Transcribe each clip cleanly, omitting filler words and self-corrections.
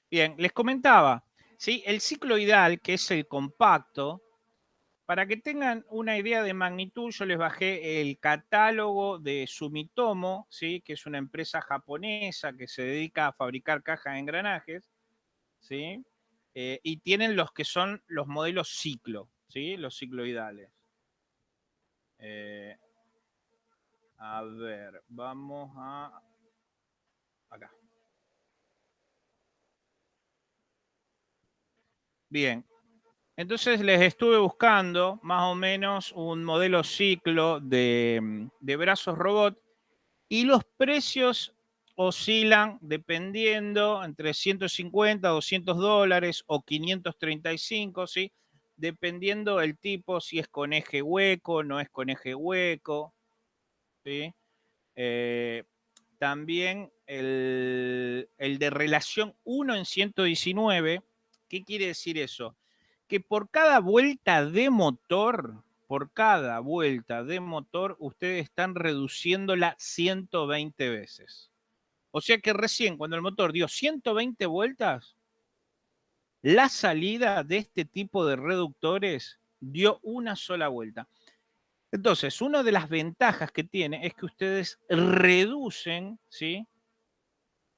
Bien, les comentaba, ¿sí? El cicloidal, que es el compacto, para que tengan una idea de magnitud, yo les bajé el catálogo de Sumitomo, ¿sí? Que es una empresa japonesa que se dedica a fabricar cajas de engranajes, ¿sí? Y tienen los que son los modelos ciclo, ¿sí? Los cicloidales. Eh, a ver, vamos a... Acá. Bien, entonces les estuve buscando más o menos un modelo ciclo de brazos robot y los precios oscilan dependiendo entre 150, $200 o 535, ¿sí? Dependiendo el tipo, si es con eje hueco, no es con eje hueco, ¿sí? Eh, también el de relación 1 en 119, ¿qué quiere decir eso? Que por cada vuelta de motor, ustedes están reduciéndola 120 veces. O sea que recién cuando el motor dio 120 vueltas, la salida de este tipo de reductores dio una sola vuelta. Entonces, una de las ventajas que tiene es que ustedes reducen, ¿sí?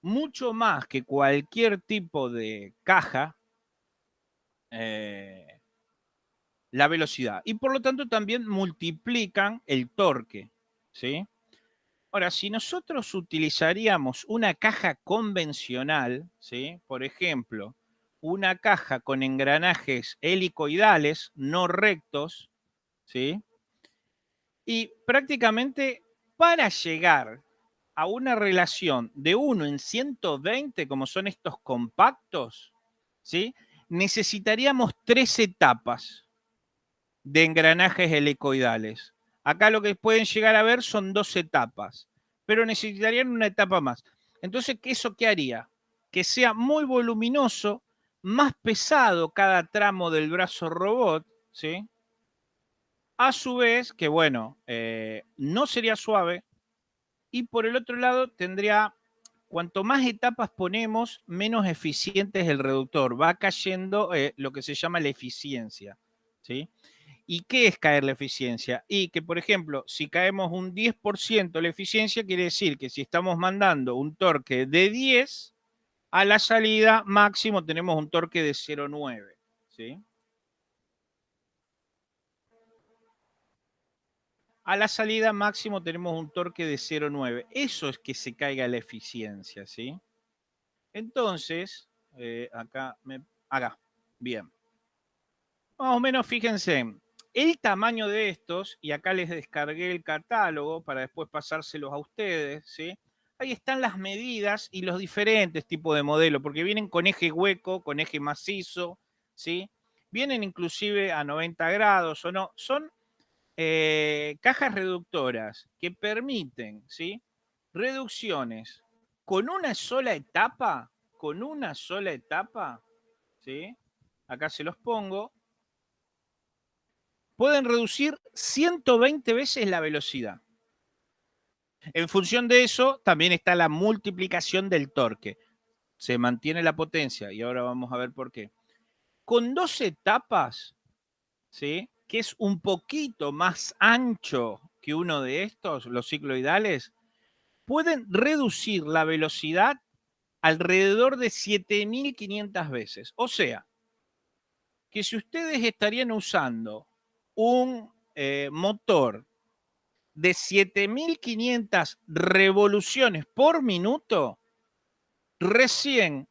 Mucho más que cualquier tipo de caja, eh, la velocidad. Y por lo tanto también multiplican el torque, ¿sí? Ahora, si nosotros utilizaríamos una caja convencional, ¿sí? Por ejemplo, una caja con engranajes helicoidales, no rectos, ¿sí? Y prácticamente para llegar a una relación de 1 en 120, como son estos compactos, ¿sí? Necesitaríamos 3 etapas de engranajes helicoidales. Acá lo que pueden llegar a ver son 2 etapas, pero necesitarían una etapa más. Entonces, ¿eso qué haría? Que sea muy voluminoso, más pesado cada tramo del brazo robot, ¿sí? A su vez, que bueno, no sería suave, y por el otro lado tendría, cuanto más etapas ponemos, menos eficiente es el reductor. Va cayendo lo que se llama la eficiencia, ¿sí? ¿Y qué es caer la eficiencia? Y que, por ejemplo, si caemos un 10% la eficiencia, quiere decir que si estamos mandando un torque de 10, a la salida máximo tenemos un torque de 0,9, ¿sí? A la salida máximo tenemos un torque de 0,9. Eso es que se caiga la eficiencia, ¿sí? Entonces, acá, bien. Más o menos, fíjense, el tamaño de estos, y acá les descargué el catálogo para después pasárselos a ustedes, ¿sí? Ahí están las medidas y los diferentes tipos de modelo, porque vienen con eje hueco, con eje macizo, ¿sí? Vienen inclusive a 90 grados o no. Son cajas reductoras que permiten, ¿sí? Reducciones con una sola etapa, ¿sí? Acá se los pongo, pueden reducir 120 veces la velocidad. En función de eso, también está la multiplicación del torque. Se mantiene la potencia y ahora vamos a ver por qué. Con 2 etapas, ¿sí? Que es un poquito más ancho que uno de estos, los cicloidales, pueden reducir la velocidad alrededor de 7.500 veces. O sea, que si ustedes estarían usando un motor de 7.500 revoluciones por minuto, recién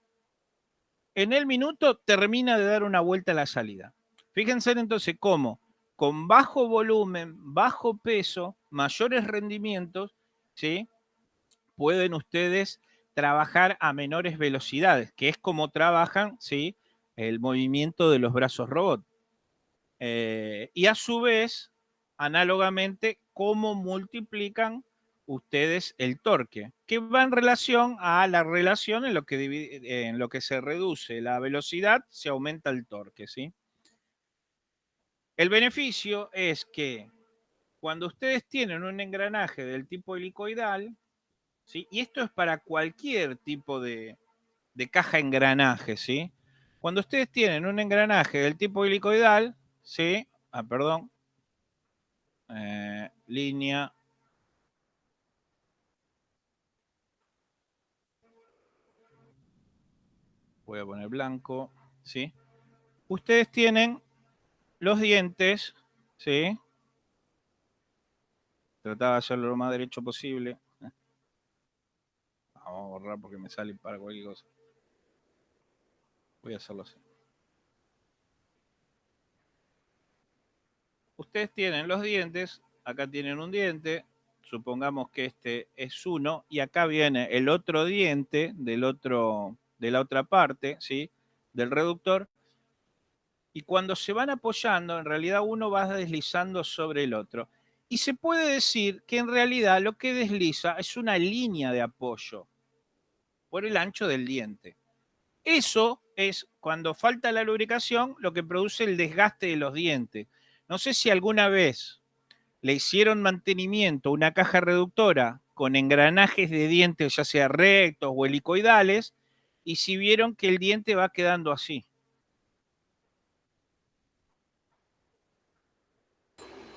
en el minuto termina de dar una vuelta a la salida. Fíjense entonces cómo con bajo volumen, bajo peso, mayores rendimientos, ¿sí? Pueden ustedes trabajar a menores velocidades, que es como trabajan, ¿sí? El movimiento de los brazos robot. Y a su vez, análogamente, cómo multiplican ustedes el torque, que va en relación a la relación en lo que se reduce la velocidad, se aumenta el torque, ¿sí? El beneficio es que cuando ustedes tienen un engranaje del tipo helicoidal, ¿sí? Y esto es para cualquier tipo de de caja engranaje, ¿sí? Cuando ustedes tienen un engranaje del tipo helicoidal, ¿sí? Perdón. Línea. Voy a poner blanco, ¿sí? Ustedes tienen los dientes, ¿sí? Trataba de hacerlo lo más derecho posible. Vamos a borrar porque me sale para cualquier cosa. Voy a hacerlo así. Ustedes tienen los dientes, acá tienen un diente, supongamos que este es uno, y acá viene el otro diente de la otra parte, ¿sí? Del reductor, y cuando se van apoyando, en realidad uno va deslizando sobre el otro. Y se puede decir que en realidad lo que desliza es una línea de apoyo por el ancho del diente. Eso es, cuando falta la lubricación, lo que produce el desgaste de los dientes. No sé si alguna vez le hicieron mantenimiento a una caja reductora con engranajes de dientes, ya sea rectos o helicoidales, y si vieron que el diente va quedando así.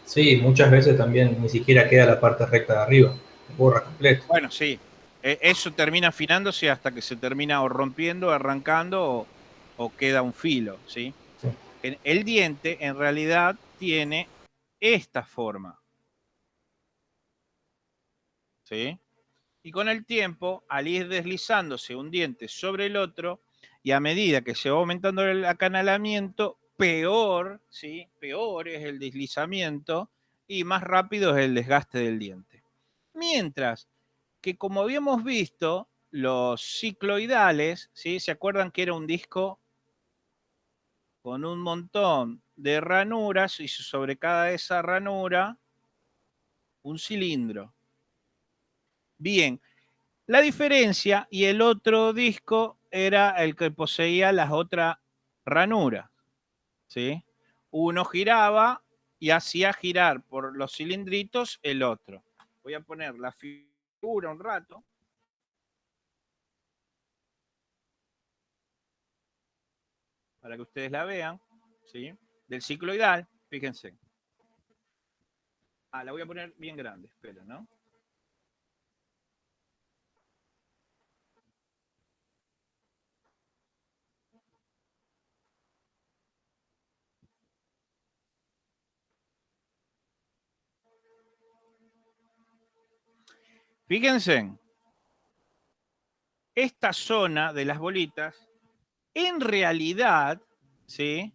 Sí, muchas veces también ni siquiera queda la parte recta de arriba, borra completo. Bueno, sí, eso termina afinándose hasta que se termina o rompiendo, arrancando o queda un filo, ¿sí? Sí. El diente en realidad tiene esta forma, ¿sí? Y con el tiempo, al ir deslizándose un diente sobre el otro, y a medida que se va aumentando el acanalamiento, peor, ¿sí? Peor es el deslizamiento y más rápido es el desgaste del diente. Mientras que, como habíamos visto, los cicloidales, ¿sí? ¿Se acuerdan que era un disco con un montón de ranuras y sobre cada esa ranura un cilindro? Bien, la diferencia y el otro disco era el que poseía las otras ranuras, ¿sí? Uno giraba y hacía girar por los cilindritos el otro. Voy a poner la figura un rato para que ustedes la vean, ¿sí? Del cicloidal, fíjense. La voy a poner bien grande, esperen, ¿no? Fíjense, esta zona de las bolitas, en realidad, ¿sí?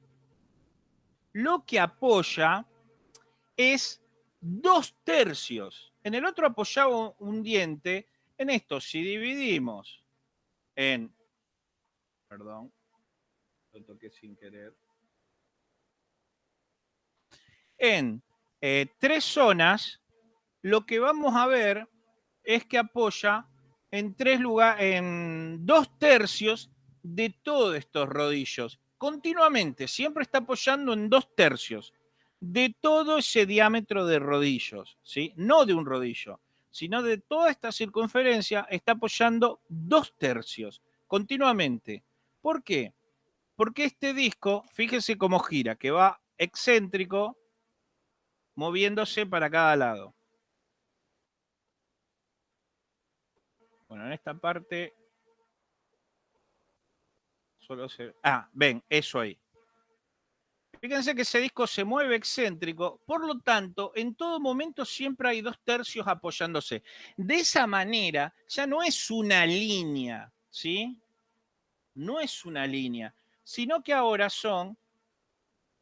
Lo que apoya es 2/3. En el otro apoyaba un diente. En esto, si dividimos en, perdón, lo toqué sin querer, en 3 zonas, lo que vamos a ver es que apoya en 3 lugares, en 2/3 de todos estos rodillos. Continuamente, siempre está apoyando en 2/3 de todo ese diámetro de rodillos, ¿sí? No de un rodillo, sino de toda esta circunferencia, está apoyando 2/3 continuamente. ¿Por qué? Porque este disco, fíjese cómo gira, que va excéntrico, moviéndose para cada lado. Bueno, en esta parte solo se... ven, eso ahí. Fíjense que ese disco se mueve excéntrico, por lo tanto, en todo momento siempre hay 2/3 apoyándose. De esa manera, ya no es una línea, ¿sí? No es una línea, sino que ahora son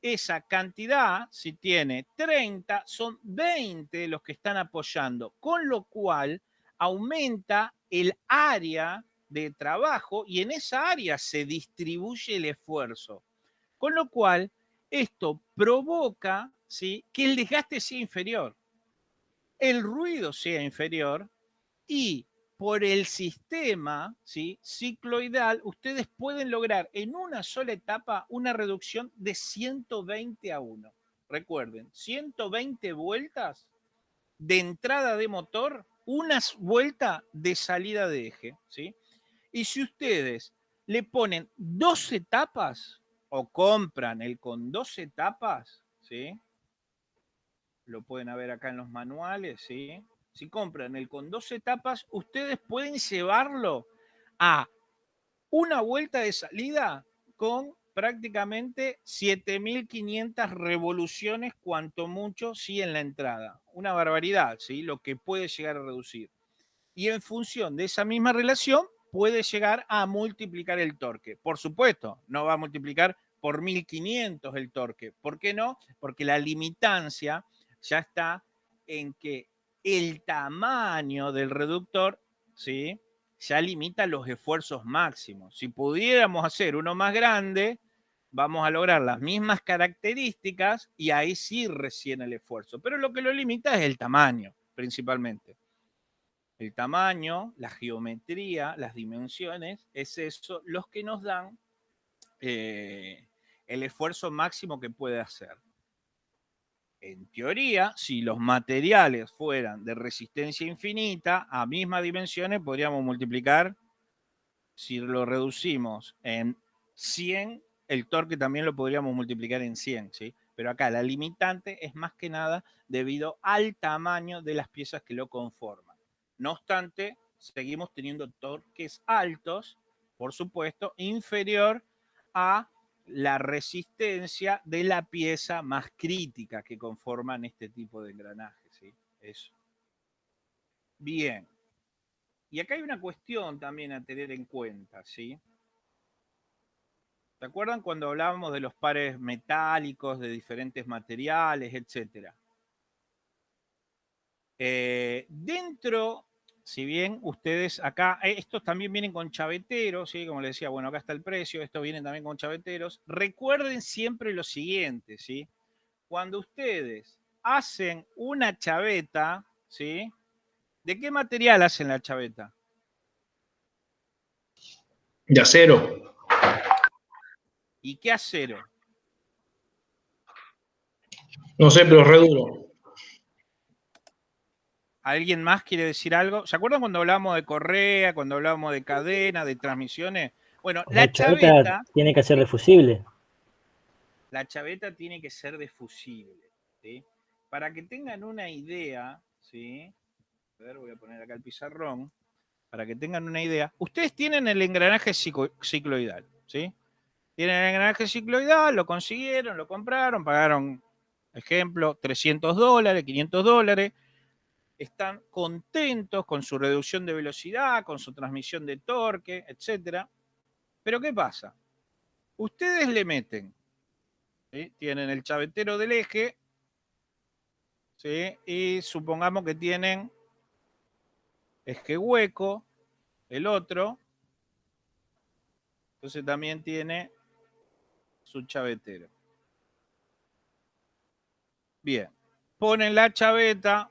esa cantidad, si tiene 30, son 20 los que están apoyando, con lo cual aumenta el área de trabajo y en esa área se distribuye el esfuerzo. Con lo cual, esto provoca, ¿sí?, que el desgaste sea inferior, el ruido sea inferior y por el sistema, ¿sí?, cicloidal, ustedes pueden lograr en una sola etapa una reducción de 120/1. Recuerden, 120 vueltas de entrada de motor, una vuelta de salida de eje, ¿sí? Y si ustedes le ponen 12 tapas o compran el con 12 tapas, ¿sí? Lo pueden ver acá en los manuales, ¿sí? Si compran el con 12 tapas, ustedes pueden llevarlo a una vuelta de salida con prácticamente 7.500 revoluciones, cuanto mucho, sí, en la entrada. Una barbaridad, ¿sí? Lo que puede llegar a reducir. Y en función de esa misma relación, puede llegar a multiplicar el torque. Por supuesto, no va a multiplicar por 1.500 el torque. ¿Por qué no? Porque la limitancia ya está en que el tamaño del reductor, ¿sí?, ya limita los esfuerzos máximos. Si pudiéramos hacer uno más grande, vamos a lograr las mismas características y ahí sí recién el esfuerzo. Pero lo que lo limita es el tamaño, principalmente. El tamaño, la geometría, las dimensiones, es eso los que nos dan el esfuerzo máximo que puede hacer. En teoría, si los materiales fueran de resistencia infinita, a mismas dimensiones podríamos multiplicar, si lo reducimos en 100, el torque también lo podríamos multiplicar en 100, ¿sí? Pero acá la limitante es más que nada debido al tamaño de las piezas que lo conforman. No obstante, seguimos teniendo torques altos, por supuesto, inferior a la resistencia de la pieza más crítica que conforman este tipo de engranajes, ¿sí? Eso. Bien. Y acá hay una cuestión también a tener en cuenta, ¿sí? ¿Se acuerdan cuando hablábamos de los pares metálicos, de diferentes materiales, etcétera? Dentro, si bien ustedes acá, estos también vienen con chaveteros, ¿sí? Como les decía, bueno, acá está el precio, estos vienen también con chaveteros. Recuerden siempre lo siguiente, ¿sí? Cuando ustedes hacen una chaveta, ¿sí? ¿De qué material hacen la chaveta? De acero. ¿Y qué acero? No sé, pero es re duro. ¿Alguien más quiere decir algo? ¿Se acuerdan cuando hablábamos de correa, cuando hablábamos de cadena, de transmisiones? Bueno, La chaveta tiene que ser de fusible. La chaveta tiene que ser de fusible, ¿sí? Para que tengan una idea, ¿sí? A ver, voy a poner acá el pizarrón. Para que tengan una idea, ustedes tienen el engranaje cicloidal, ¿sí? Tienen el engranaje cicloidal, lo consiguieron, lo compraron, pagaron, ejemplo, $300, $500. Están contentos con su reducción de velocidad, con su transmisión de torque, etcétera. Pero ¿qué pasa? Ustedes le meten, ¿sí? Tienen el chavetero del eje, ¿sí? Y supongamos que tienen eje hueco, el otro, entonces también tiene su chavetero. Bien, ponen la chaveta,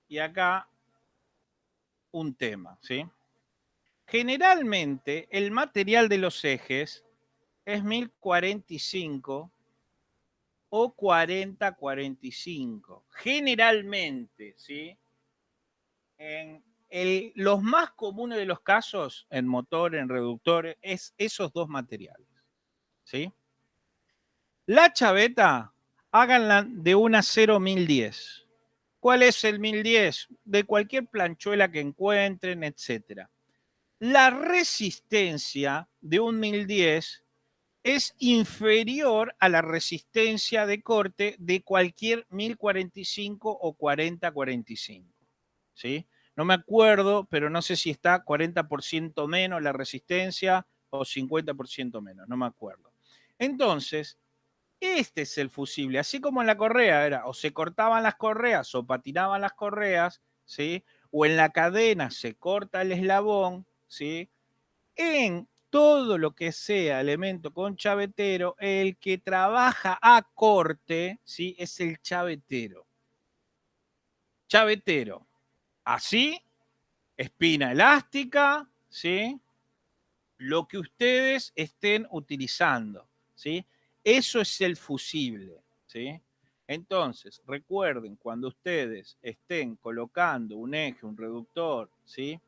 y acá un tema, ¿sí? Generalmente el material de los ejes es 1045 o 4045. Generalmente, ¿sí? En los más comunes de los casos, en motores, en reductores, es esos dos materiales, ¿sí? La chaveta, háganla de una 0-1010. ¿Cuál es el 1010? De cualquier planchuela que encuentren, etcétera. La resistencia de un 1010 es inferior a la resistencia de corte de cualquier 1045 o 4045. ¿Sí? No me acuerdo, pero no sé si está 40% menos la resistencia o 50% menos, no me acuerdo. Entonces, este es el fusible, así como en la correa era, o se cortaban las correas o patinaban las correas, ¿sí? O en la cadena se corta el eslabón, ¿sí? En todo lo que sea elemento con chavetero, el que trabaja a corte, ¿sí? Es el chavetero. Chavetero. Así, espina elástica, ¿sí? Lo que ustedes estén utilizando, ¿sí? Eso es el fusible, ¿sí? Entonces, recuerden, cuando ustedes estén colocando un eje, un reductor, ¿sí?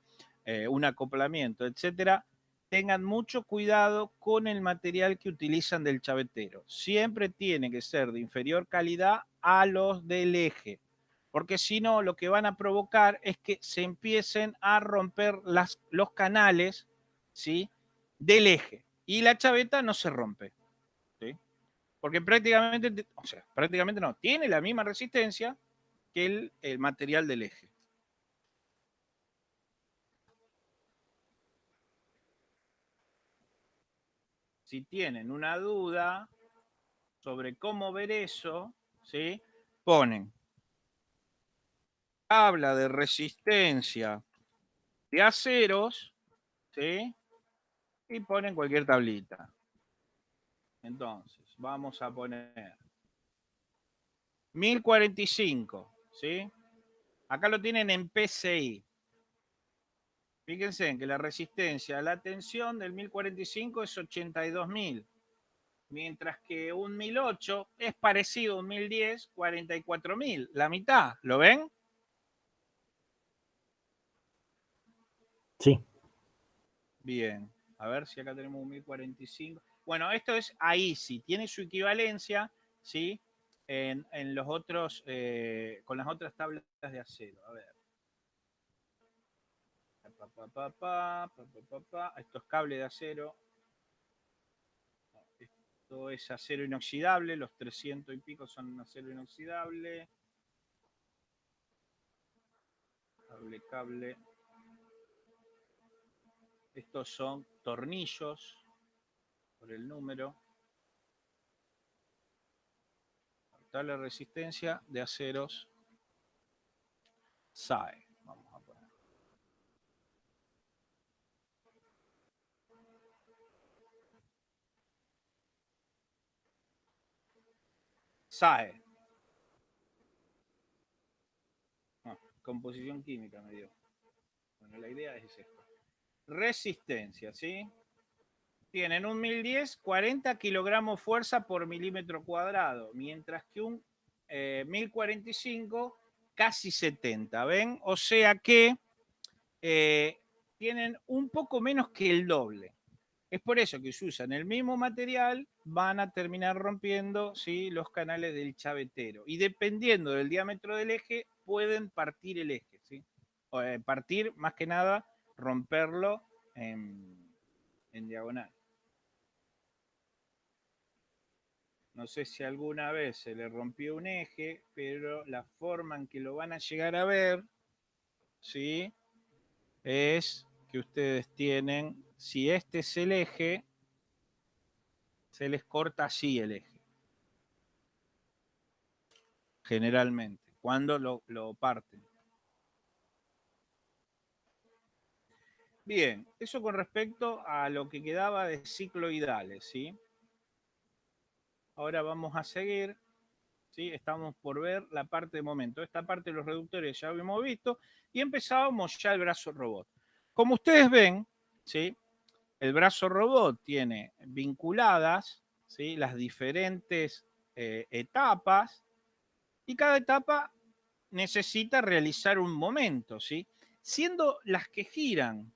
Un acoplamiento, etcétera, tengan mucho cuidado con el material que utilizan del chavetero. Siempre tiene que ser de inferior calidad a los del eje, porque si no, lo que van a provocar es que se empiecen a romper los canales, ¿sí? Del eje, y la chaveta no se rompe, ¿sí? Porque prácticamente, o sea, prácticamente no, tiene la misma resistencia que el material del eje. Si tienen una duda sobre cómo ver eso, ¿sí? Ponen tabla de resistencia de aceros, ¿sí? Y ponen cualquier tablita. Entonces, vamos a poner 1045, ¿sí? Acá lo tienen en PCI. Fíjense en que la resistencia a la tensión del 1045 es 82.000, mientras que un 1008 es parecido a un 1010, 44.000, la mitad, ¿lo ven? Sí. Bien, a ver si acá tenemos un 1045. Bueno, esto es ahí sí, tiene su equivalencia, ¿sí? En los otros, con las otras tablas de acero. A ver. Estos cables de acero. Esto es acero inoxidable, los 300 y pico son acero inoxidable. Cable. Estos son tornillos por el número. Tabla de resistencia de aceros SAE. Vamos a poner. SAE. No, composición química me dio. Bueno, la idea es esto. Resistencia, ¿sí? Tienen un 1010, 40 kilogramos fuerza por milímetro cuadrado, mientras que un 1045, casi 70, ¿ven? O sea que tienen un poco menos que el doble. Es por eso que si usan el mismo material, van a terminar rompiendo, ¿sí? Los canales del chavetero. Y dependiendo del diámetro del eje, pueden partir el eje, ¿sí? O, partir, más que nada, romperlo en diagonal. No sé si alguna vez se le rompió un eje, pero la forma en que lo van a llegar a ver, ¿sí? Es que ustedes tienen, si este es el eje, se les corta así el eje. Generalmente, cuando lo parten. Bien, eso con respecto a lo que quedaba de cicloidales, ¿sí? Ahora vamos a seguir, ¿sí? Estamos por ver la parte de momento. Esta parte de los reductores ya habíamos visto y empezábamos ya el brazo robot. Como ustedes ven, ¿sí? El brazo robot tiene vinculadas, ¿sí? Las diferentes etapas y cada etapa necesita realizar un momento, ¿sí? Siendo las que giran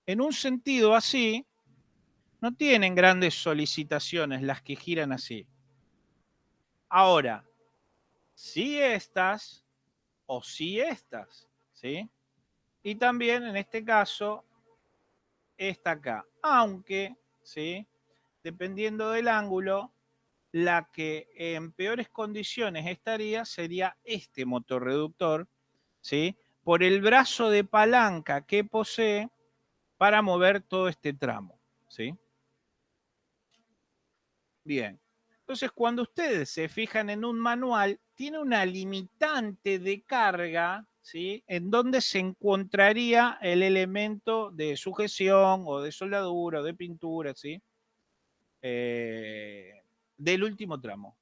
en un sentido así, no tienen grandes solicitaciones las que giran así. Ahora, si estas o si estas, ¿sí? Y también en este caso, esta acá. Aunque, ¿sí? Dependiendo del ángulo, la que en peores condiciones estaría sería este motor reductor, ¿sí? Por el brazo de palanca que posee para mover todo este tramo, ¿sí? Bien. Entonces, cuando ustedes se fijan en un manual, tiene una limitante de carga, ¿sí? En donde se encontraría el elemento de sujeción o de soldadura o de pintura, ¿sí? Del último tramo.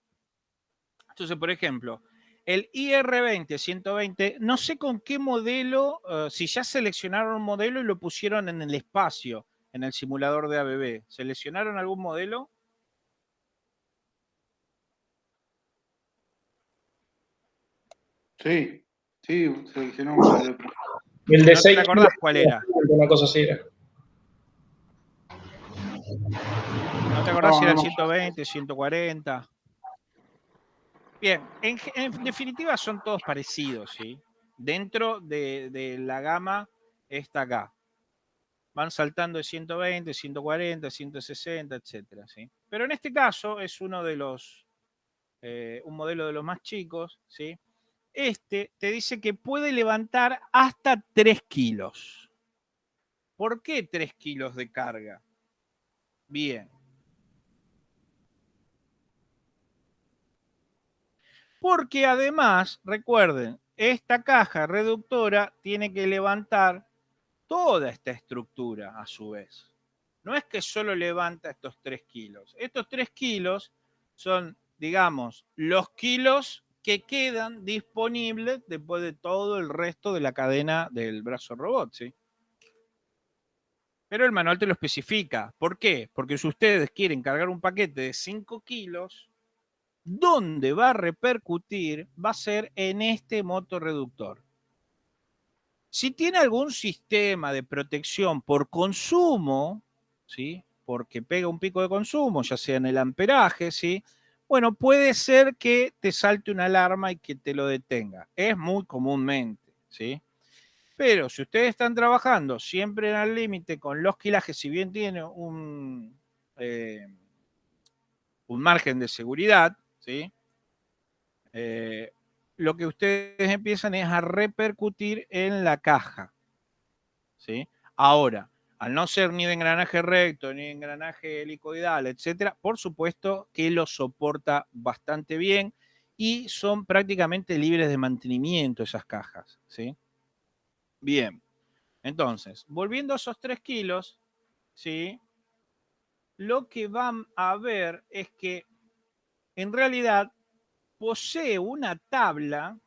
Entonces, por ejemplo, el IR20-120, no sé con qué modelo, si ya seleccionaron un modelo y lo pusieron en el espacio, en el simulador de ABB. ¿Seleccionaron algún modelo? Sí, sí, seleccionamos el otro. Y el de ¿No 6 te acordás cuál era? una cosa así era. ¿No te acordás No, si era no el me acuerdo. 120, 140? Bien, en definitiva son todos parecidos, ¿sí? Dentro de la gama está acá. Van saltando de 120, 140, 160, etcétera, ¿sí? Pero en este caso es uno de los, un modelo de los más chicos, ¿sí? Este te dice que puede levantar hasta 3 kilos. ¿Por qué 3 kilos de carga? Bien. Porque además, recuerden, esta caja reductora tiene que levantar toda esta estructura a su vez. No es que solo levanta estos 3 kilos. Estos 3 kilos son, digamos, los kilos que quedan disponibles después de todo el resto de la cadena del brazo robot, ¿sí? Pero el manual te lo especifica. ¿Por qué? Porque si ustedes quieren cargar un paquete de 5 kilos, ¿dónde va a repercutir? Va a ser en este motorreductor. Si tiene algún sistema de protección por consumo, ¿sí? Porque pega un pico de consumo, ya sea en el amperaje, ¿sí? Bueno, puede ser que te salte una alarma y que te lo detenga. Es muy comúnmente, ¿sí? Pero si ustedes están trabajando siempre al límite con los kilajes, si bien tiene un margen de seguridad, ¿sí? Lo que ustedes empiezan es a repercutir en la caja, ¿sí? Ahora, al no ser ni de engranaje recto, ni de engranaje helicoidal, etcétera, por supuesto que lo soporta bastante bien y son prácticamente libres de mantenimiento esas cajas, ¿sí? Bien, entonces, volviendo a esos 3 kilos, ¿sí? Lo que van a ver es que en realidad posee una tabla,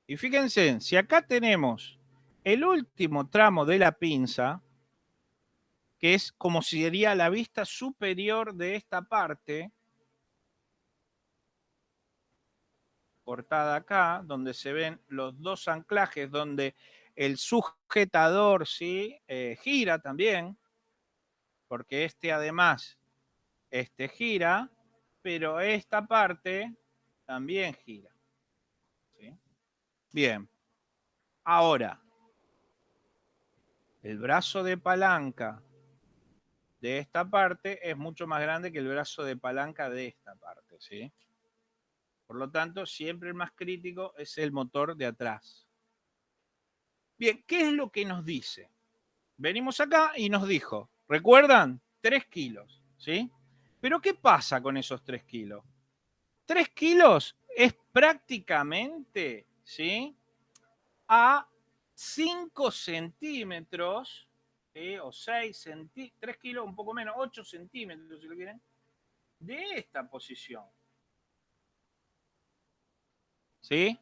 y fíjense, si acá tenemos el último tramo de la pinza, que es como si sería la vista superior de esta parte, cortada acá, donde se ven los dos anclajes, donde el sujetador ¿sí? Gira también, porque este además gira, pero esta parte también gira. ¿Sí? Bien, ahora, el brazo de palanca de esta parte es mucho más grande que el brazo de palanca de esta parte, ¿sí? Por lo tanto, siempre el más crítico es el motor de atrás. Bien, ¿qué es lo que nos dice? Venimos acá y nos dijo, ¿recuerdan? 3 kilos, ¿sí? Pero ¿qué pasa con esos 3 kilos? 3 kilos es prácticamente, ¿sí? A 5 centímetros, ¿sí? O 6 centímetros, 3 kilos, un poco menos, 8 centímetros, si lo quieren, de esta posición. ¿Sí?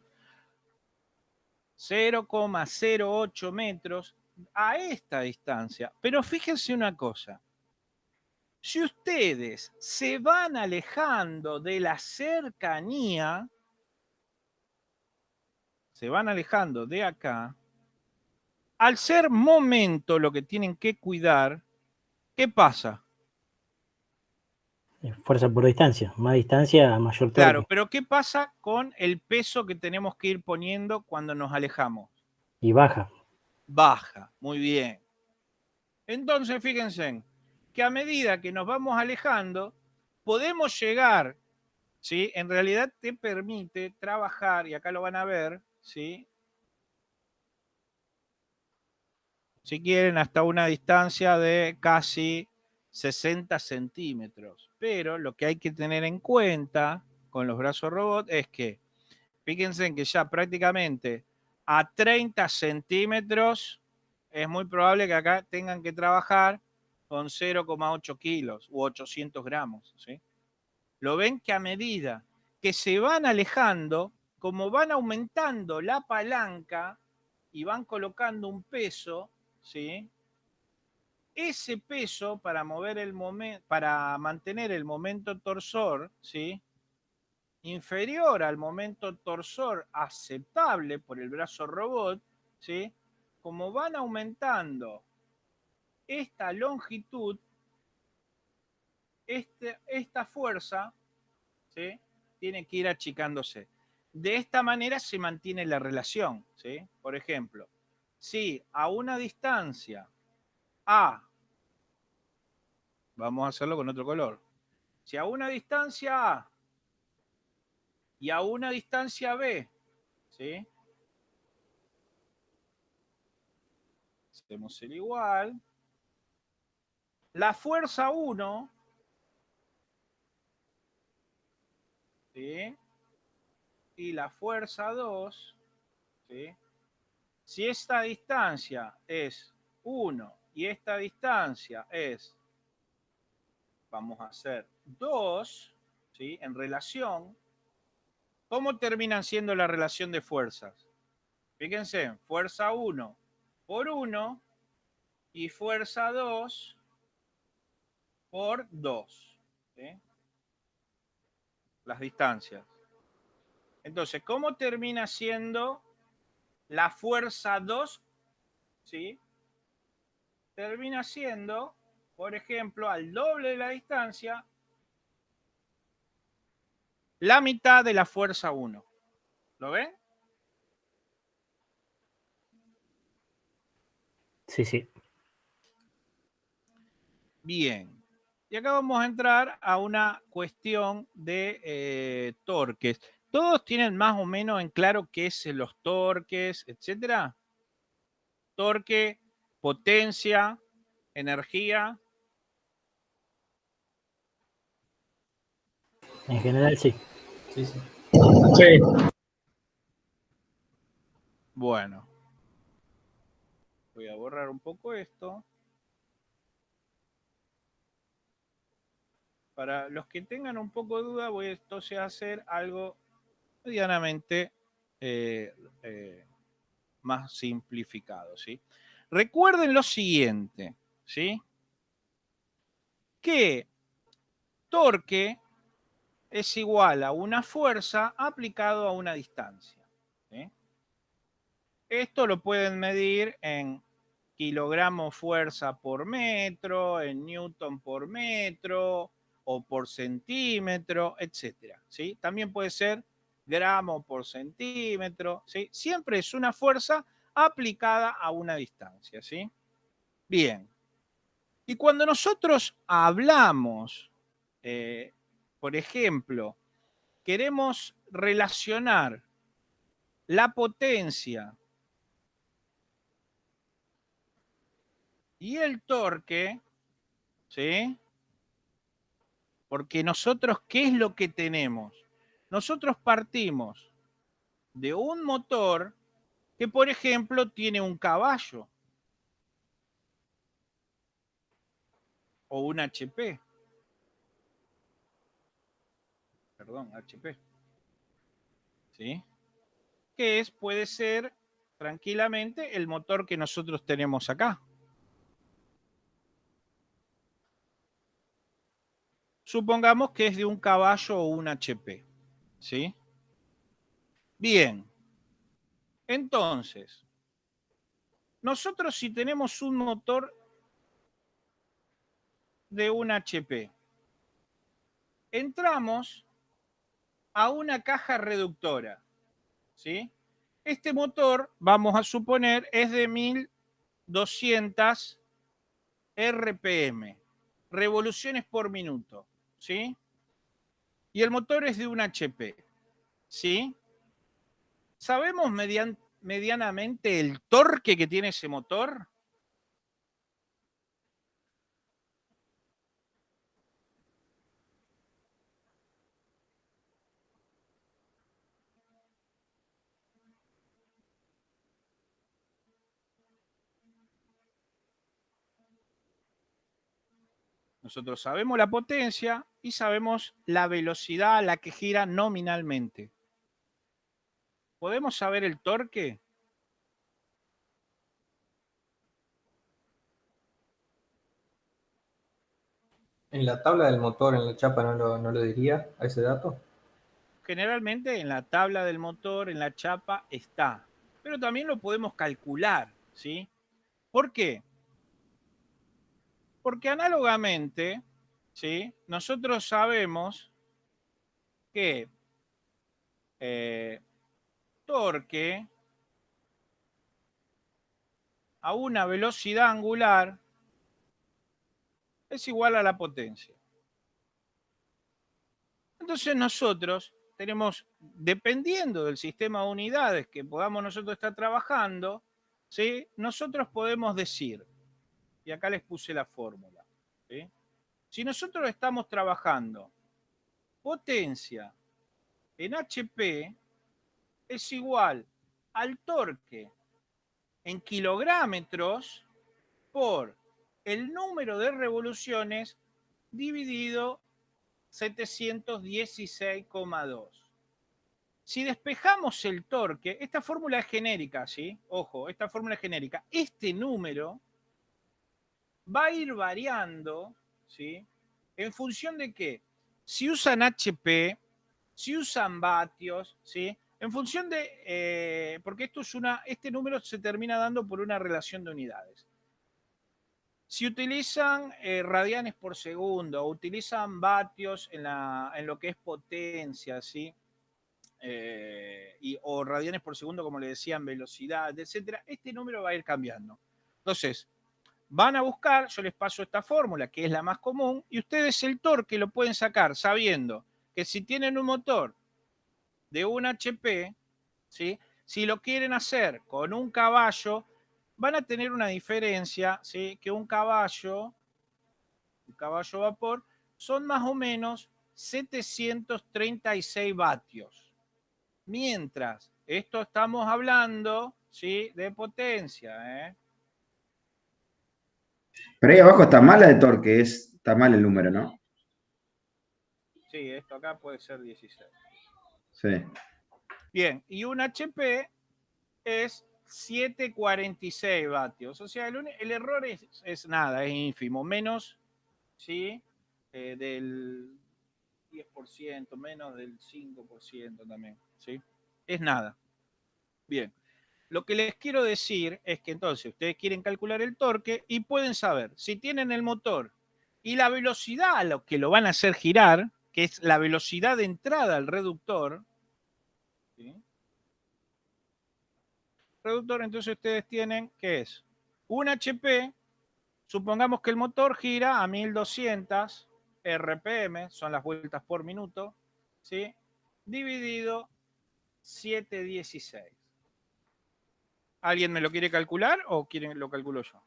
0,08 metros a esta distancia. Pero fíjense una cosa. Si ustedes se van alejando de la cercanía, se van alejando de acá, al ser momento lo que tienen que cuidar, ¿qué pasa? Fuerza por distancia. Más distancia, mayor Claro, torque. pero ¿qué pasa con el peso que tenemos que ir poniendo cuando nos alejamos? Y baja. Baja, muy bien. Entonces, fíjense que a medida que nos vamos alejando, podemos llegar, ¿sí? En realidad te permite trabajar, y acá lo van a ver, ¿sí? Si quieren, hasta una distancia de casi 60 centímetros. Pero lo que hay que tener en cuenta con los brazos robot es que, fíjense en que ya prácticamente a 30 centímetros es muy probable que acá tengan que trabajar con 0,8 kilos u 800 gramos. ¿Sí? Lo ven que a medida que se van alejando, como van aumentando la palanca y van colocando un peso, ¿sí? Ese peso para mover el momento, para mantener el momento torsor, ¿sí? inferior al momento torsor aceptable por el brazo robot, ¿sí? Como van aumentando esta longitud, esta fuerza, ¿sí? Tiene que ir achicándose. De esta manera se mantiene la relación, ¿sí? Por ejemplo, si a una distancia A, vamos a hacerlo con otro color, si a una distancia A y a una distancia B, ¿sí? Hacemos el igual. La fuerza 1, ¿sí? Y la fuerza 2, ¿sí? Si esta distancia es 1 y esta distancia es, vamos a hacer 2, ¿sí? En relación, ¿cómo terminan siendo la relación de fuerzas? Fíjense, fuerza 1 por 1 y fuerza 2 por 2, ¿sí? Las distancias. Entonces, ¿cómo termina siendo la fuerza 2? ¿Sí? Termina siendo, por ejemplo, al doble de la distancia, la mitad de la fuerza 1. ¿Lo ven? Sí, sí. Bien. Y acá vamos a entrar a una cuestión de torques. ¿Todos tienen más o menos en claro qué es los torques, etcétera? Torque, potencia, energía. En general, sí. Sí, sí. Sí. Bueno, voy a borrar un poco esto. Para los que tengan un poco de duda, voy entonces a hacer algo medianamente eh, eh, más simplificado, ¿sí? Recuerden lo siguiente, ¿sí? Que torque es igual a una fuerza aplicado a una distancia, ¿sí? Esto lo pueden medir en kilogramos fuerza por metro, en newton por metro o por centímetro, etcétera, ¿sí? También puede ser gramo por centímetro, ¿sí? Siempre es una fuerza aplicada a una distancia, ¿sí? Bien. Y cuando nosotros hablamos, por ejemplo, queremos relacionar la potencia y el torque, ¿sí? Porque nosotros, ¿qué es lo que tenemos? Nosotros partimos de un motor que, por ejemplo, tiene un caballo o un HP. Perdón, HP. ¿Sí? Puede ser tranquilamente el motor que nosotros tenemos acá. Supongamos que es de un caballo o un HP. ¿Sí? Bien. Entonces, nosotros si tenemos un motor de un HP, entramos a una caja reductora, ¿sí? Este motor, vamos a suponer, es de 1200 RPM, revoluciones por minuto, ¿sí? Y el motor es de un HP, ¿sí? ¿Sabemos medianamente el torque que tiene ese motor? Nosotros sabemos la potencia y sabemos la velocidad a la que gira nominalmente. ¿Podemos saber el torque? En la tabla del motor, en la chapa, no lo diría a ese dato. generalmente en la tabla del motor, en la chapa, está. Pero también lo podemos calcular, ¿sí? ¿Por qué? Porque análogamente, ¿sí? Nosotros sabemos que torque a una velocidad angular es igual a la potencia. Entonces nosotros tenemos, dependiendo del sistema de unidades que podamos nosotros estar trabajando, ¿sí? Nosotros podemos decir, y acá les puse la fórmula, ¿sí? Si nosotros estamos trabajando potencia en HP es igual al torque en kilogramos por el número de revoluciones dividido 716,2. Si despejamos el torque, esta fórmula es genérica, ¿sí? Ojo, esta fórmula es genérica. Este número va a ir variando, ¿sí? ¿En función de qué? Si usan HP, si usan vatios, ¿sí? En función de, porque este número se termina dando por una relación de unidades. Si utilizan radianes por segundo o utilizan vatios en lo que es potencia, ¿sí? O radianes por segundo, como le decían, velocidad, etcétera, este número va a ir cambiando. Entonces, van a buscar, yo les paso esta fórmula, que es la más común, y ustedes el torque lo pueden sacar sabiendo que si tienen un motor de un HP, ¿sí? Si lo quieren hacer con un caballo, van a tener una diferencia, ¿sí? Que un caballo vapor, son más o menos 736 vatios. Mientras, esto estamos hablando, ¿sí? De potencia, ¿eh? Pero ahí abajo está mal la de torque, está mal el número, ¿no? Sí, esto acá puede ser 16. Sí. Bien, y un HP es 746 vatios. O sea, el error es nada, es ínfimo. Menos, ¿sí? Del 10%, menos del 5% también, ¿sí? Es nada. Bien. Lo que les quiero decir es que entonces ustedes quieren calcular el torque y pueden saber si tienen el motor y la velocidad a lo que lo van a hacer girar, que es la velocidad de entrada al reductor, ¿sí? Reductor, entonces ustedes tienen, ¿qué es? Un HP, supongamos que el motor gira a 1200 RPM, son las vueltas por minuto, ¿sí? Dividido 716. ¿Alguien me lo quiere calcular o lo calculo yo?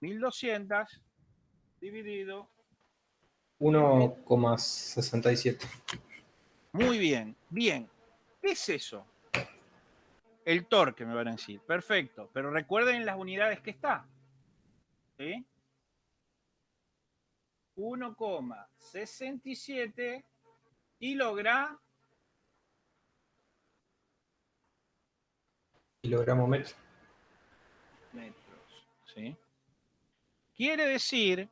$1200 dividido. 1,67. Muy bien, bien. ¿Qué es eso? El torque, me van a decir. Perfecto. Pero recuerden las unidades que está. ¿Sí? 1,67 kilogramos Kilogramo metro. metros. ¿Sí? Quiere decir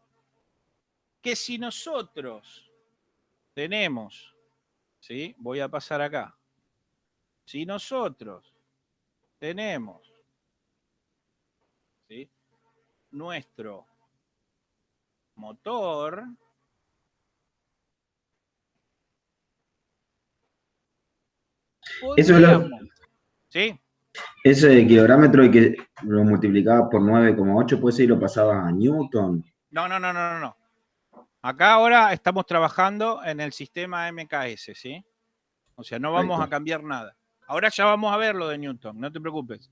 que si nosotros tenemos, ¿sí? Voy a pasar acá. Si nosotros tenemos, ¿sí? Nuestro motor, Eso es podríamos, ¿sí? ese kilográmetro y que lo multiplicaba por 9,8, pues sí, lo pasaba a Newton. No. Acá ahora estamos trabajando en el sistema MKS, ¿sí? O sea, no vamos a cambiar nada. Ahora ya vamos a ver lo de Newton, no te preocupes.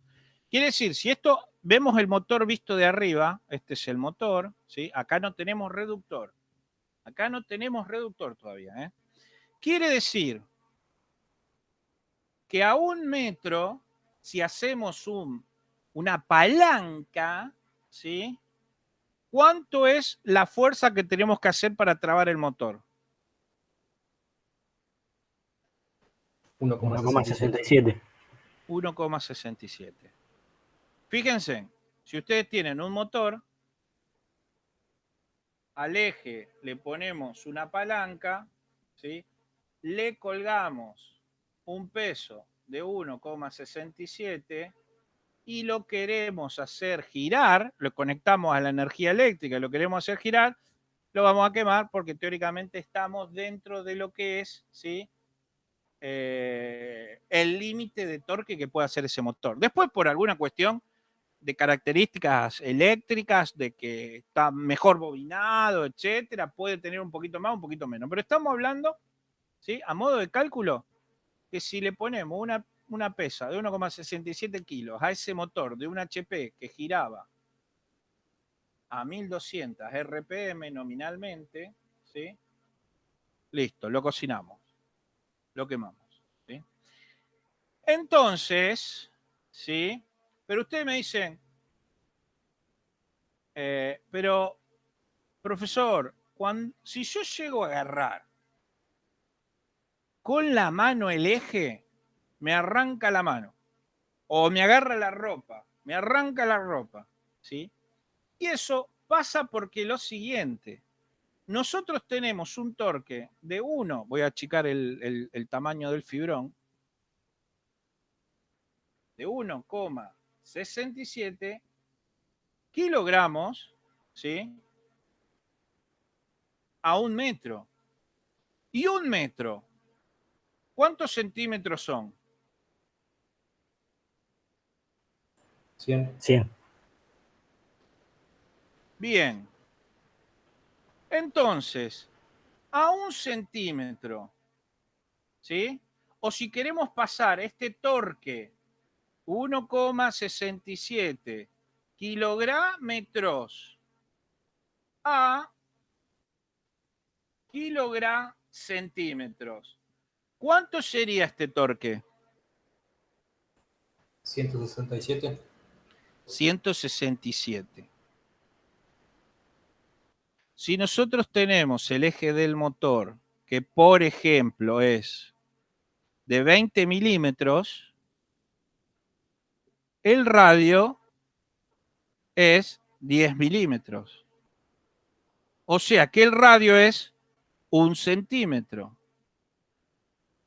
Quiere decir, si esto vemos el motor visto de arriba, este es el motor, ¿sí? Acá no tenemos reductor. Acá no tenemos reductor todavía, ¿eh? Quiere decir que a 1 metro, si hacemos una palanca, ¿sí? ¿Cuánto es la fuerza que tenemos que hacer para trabar el motor? 1,67. 1,67. 1,67. Fíjense, si ustedes tienen un motor, al eje le ponemos una palanca, ¿sí? Le colgamos un peso de 1,67 y lo queremos hacer girar, lo conectamos a la energía eléctrica y lo queremos hacer girar, lo vamos a quemar porque teóricamente estamos dentro de lo que es, ¿sí? El límite de torque que puede hacer ese motor. Después, por alguna cuestión de características eléctricas, de que está mejor bobinado, etcétera, puede tener un poquito más, un poquito menos. Pero estamos hablando, ¿sí? A modo de cálculo, que si le ponemos una pesa de 1,67 kilos a ese motor de un HP que giraba a 1200 RPM nominalmente, ¿sí? Listo, lo cocinamos, lo quemamos, ¿sí? Entonces, ¿sí? Pero ustedes me dicen, pero, profesor, si yo llego a agarrar con la mano el eje, me arranca la mano. O me agarra la ropa, me arranca la ropa, ¿sí? Y eso pasa porque lo siguiente, nosotros tenemos un torque de 1, voy a achicar el tamaño del fibrón, de 1,67 kilogramos, ¿sí? A 1 metro. Y 1 metro, ¿cuántos centímetros son? 100. 100. Bien. Entonces, a 1 centímetro, ¿sí? O si queremos pasar este torque 1,67 kilogramos a kilogramos centímetros. ¿Cuánto sería este torque? 167. 167. Si nosotros tenemos el eje del motor, que por ejemplo es de 20 milímetros, el radio es 10 milímetros. O sea que el radio es 1 centímetro,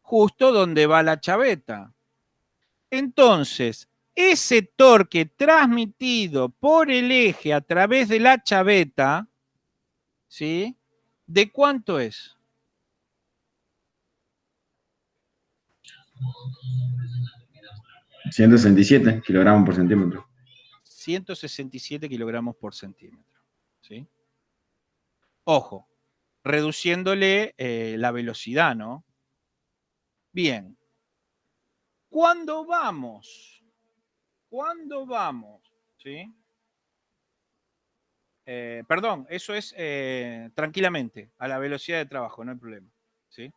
justo donde va la chaveta. Entonces, ese torque transmitido por el eje a través de la chaveta, ¿sí? ¿De cuánto es? $167 kilogramos por centímetro. 167 kilogramos por centímetro, ¿sí? Ojo, reduciéndole la velocidad, ¿no? Bien. ¿Cuándo vamos? ¿Sí? Perdón, eso es tranquilamente, a la velocidad de trabajo, no hay problema, ¿sí?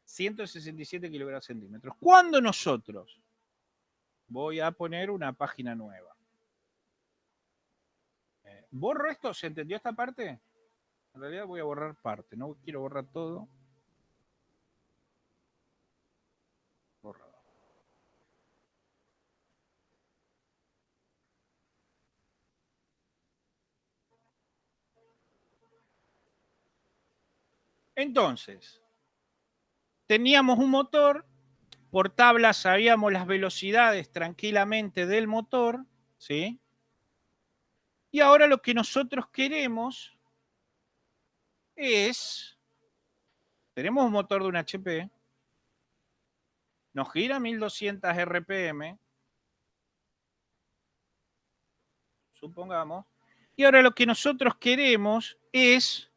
167 kilogramos centímetros. ¿Cuándo nosotros? Voy a poner una página nueva. ¿Borro esto? ¿Se entendió esta parte? En realidad voy a borrar parte, no quiero borrar todo. Borrar. Entonces, teníamos un motor, por tabla sabíamos las velocidades tranquilamente del motor, ¿sí? Y ahora lo que nosotros queremos es, tenemos un motor de un HP, nos gira 1200 RPM, supongamos, y ahora lo que nosotros queremos es,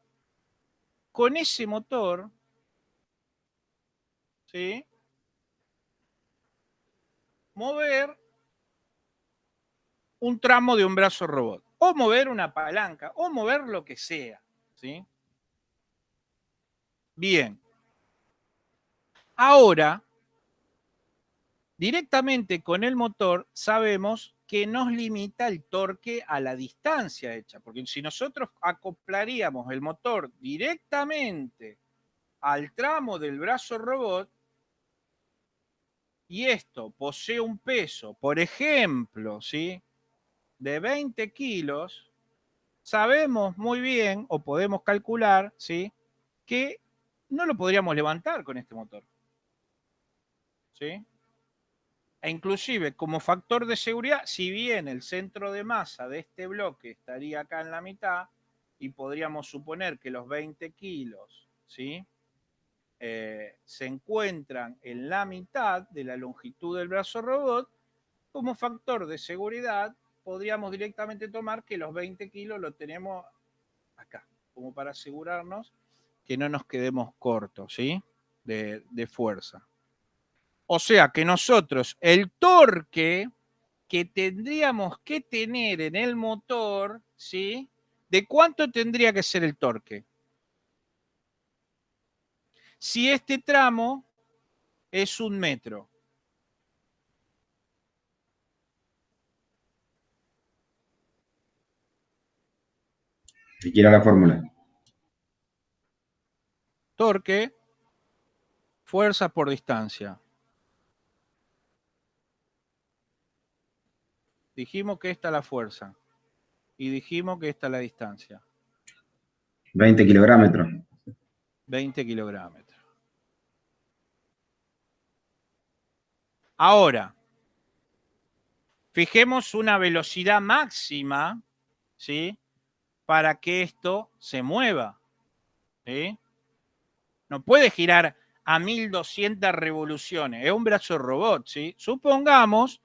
con ese motor, ¿sí? Mover un tramo de un brazo robot, o mover una palanca, o mover lo que sea, ¿sí? Bien. Ahora, directamente con el motor sabemos que nos limita el torque a la distancia hecha, porque si nosotros acoplaríamos el motor directamente al tramo del brazo robot, y esto posee un peso, por ejemplo, ¿sí? de 20 kilos, sabemos muy bien, o podemos calcular, ¿sí?, que no lo podríamos levantar con este motor. ¿Sí? E inclusive, como factor de seguridad, si bien el centro de masa de este bloque estaría acá en la mitad, y podríamos suponer que los 20 kilos, ¿sí?, se encuentran en la mitad de la longitud del brazo robot, como factor de seguridad podríamos directamente tomar que los 20 kilos lo tenemos acá, como para asegurarnos que no nos quedemos cortos, ¿sí?, de fuerza. O sea que nosotros el torque que tendríamos que tener en el motor, ¿sí?, ¿de cuánto tendría que ser el torque? Si este tramo es 1 metro. Si quiera la fórmula. Torque, fuerza por distancia. Dijimos que esta es la fuerza. Y dijimos que esta es la distancia. 20 kilogramos. 20 kilogramos. Ahora, fijemos una velocidad máxima, ¿sí?, para que esto se mueva, ¿sí? No puede girar a 1200 revoluciones, es un brazo robot, ¿sí? Supongamos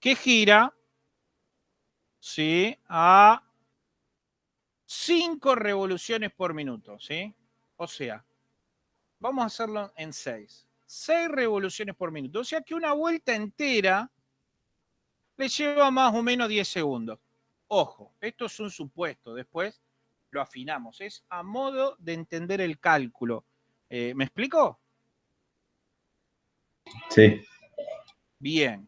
que gira, ¿sí?, a 5 revoluciones por minuto, ¿sí? O sea, vamos a hacerlo en 6. 6 revoluciones por minuto. O sea que una vuelta entera le lleva más o menos 10 segundos. Ojo, esto es un supuesto, después lo afinamos. Es a modo de entender el cálculo. ¿Me explico? Sí. Bien.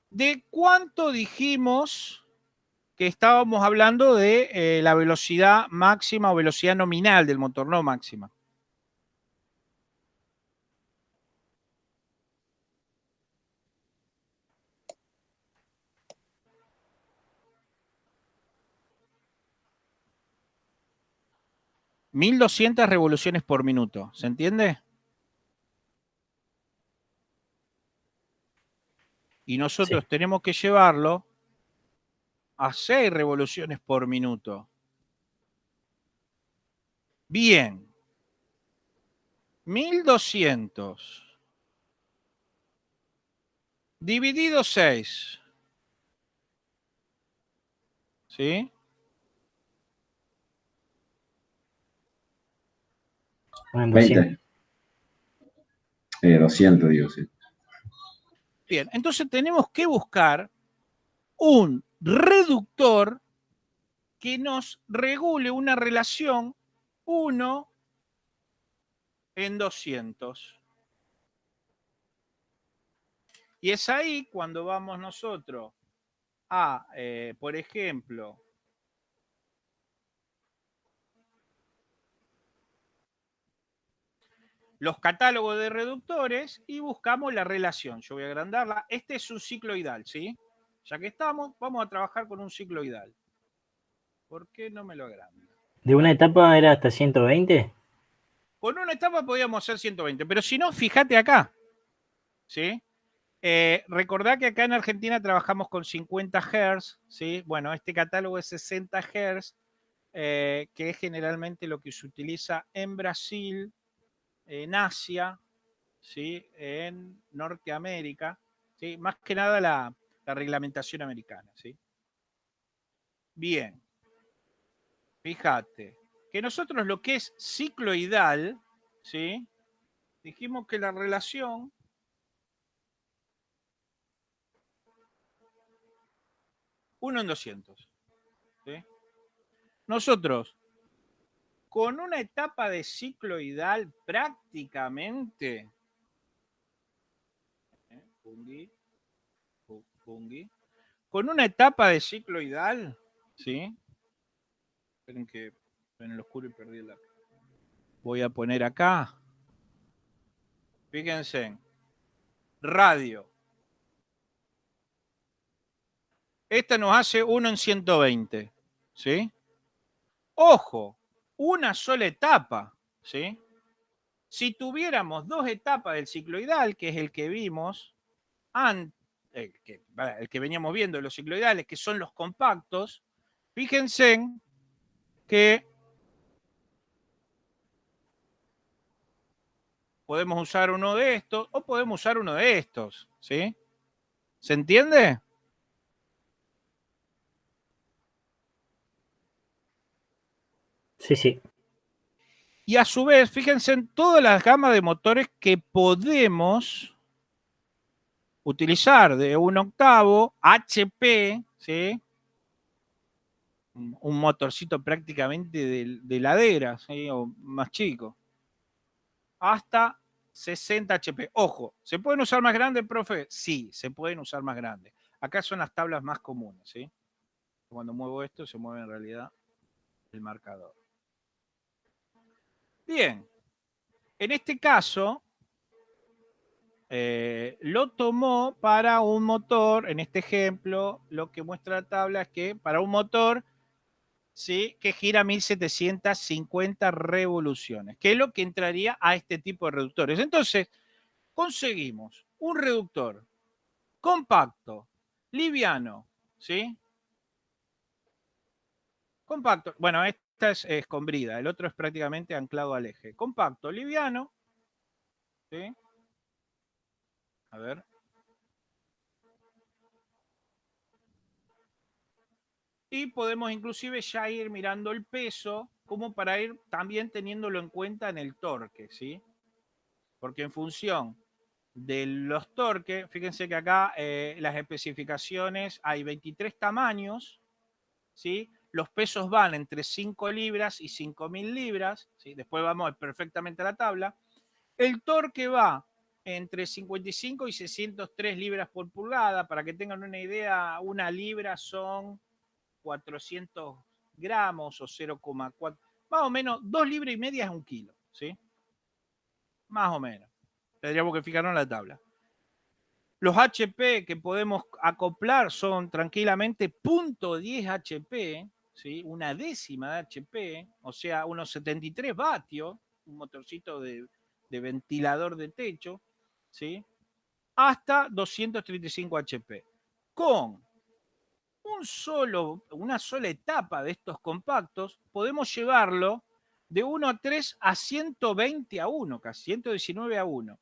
¿De cuánto dijimos que estábamos hablando de la velocidad máxima o velocidad nominal del motor, no máxima? ¿1200 revoluciones por minuto? ¿Se entiende? Y nosotros tenemos que llevarlo a 6 revoluciones por minuto. Bien. 1200 dividido 6. ¿Sí? Bueno, 20. 200, digo, sí. Bien, entonces tenemos que buscar un reductor que nos regule una relación 1 en 200. Y es ahí cuando vamos nosotros a, por ejemplo, los catálogos de reductores y buscamos la relación. Yo voy a agrandarla. Este es un cicloidal, ¿sí? Ya que estamos, vamos a trabajar con un cicloidal. ¿Por qué no me lo agranda? ¿De una etapa era hasta 120? Con una etapa podíamos hacer 120, pero si no, fíjate acá, ¿sí? Recordá que acá en Argentina trabajamos con 50 Hz, ¿sí? Bueno, este catálogo es 60 Hz, que es generalmente lo que se utiliza en Brasil, en Asia, ¿sí?, en Norteamérica, ¿sí?, más que nada la reglamentación americana, ¿sí? Bien, fíjate que nosotros lo que es cicloidal, ¿sí?, dijimos que la relación uno en 200, ¿sí? Nosotros, con una etapa de cicloidal prácticamente, con una etapa de cicloidal, ¿sí? Esperen que en el oscuro y perdí el lápiz. Voy a poner acá. Fíjense. Radio. Esta nos hace 1 en 120, ¿sí? Ojo, una sola etapa, ¿sí? Si tuviéramos 2 etapas del cicloidal, que es el que vimos, el que veníamos viendo, los cicloidales, que son los compactos, fíjense que podemos usar uno de estos o podemos usar uno de estos, ¿sí? ¿Se entiende? Sí, sí. Y a su vez, fíjense en todas las gamas de motores que podemos utilizar de 1/8, HP, ¿sí? Un motorcito prácticamente de heladera, ¿sí? O más chico, hasta 60 HP. Ojo, ¿se pueden usar más grandes, profe? Sí, se pueden usar más grandes. Acá son las tablas más comunes, ¿sí? Cuando muevo esto, se mueve en realidad el marcador. Bien, en este caso, lo tomó para un motor, en este ejemplo, lo que muestra la tabla es que para un motor, ¿sí?, que gira 1750 revoluciones, que es lo que entraría a este tipo de reductores. Entonces, conseguimos un reductor compacto, liviano, ¿sí? Compacto, bueno, esta es con brida, el otro es prácticamente anclado al eje. Compacto, liviano, ¿sí? A ver. Y podemos inclusive ya ir mirando el peso como para ir también teniéndolo en cuenta en el torque, ¿sí? Porque en función de los torques, fíjense que acá las especificaciones hay 23 tamaños, ¿sí? Los pesos van entre 5 libras y 5.000 libras, ¿sí? Después vamos perfectamente a la tabla. El torque va entre 55 y 603 libras por pulgada. Para que tengan una idea, una libra son 400 gramos o 0,4, más o menos 2 libras y media es 1 kilo, ¿sí? Más o menos. Tendríamos que fijarnos en la tabla. Los HP que podemos acoplar son tranquilamente 0,10 HP, ¿sí? Una décima de HP, o sea, unos 73 vatios, un motorcito de ventilador de techo, ¿sí? Hasta 235 HP. Con una sola etapa de estos compactos, podemos llevarlo de 1/3 a 120 a 1, casi 119 a 1.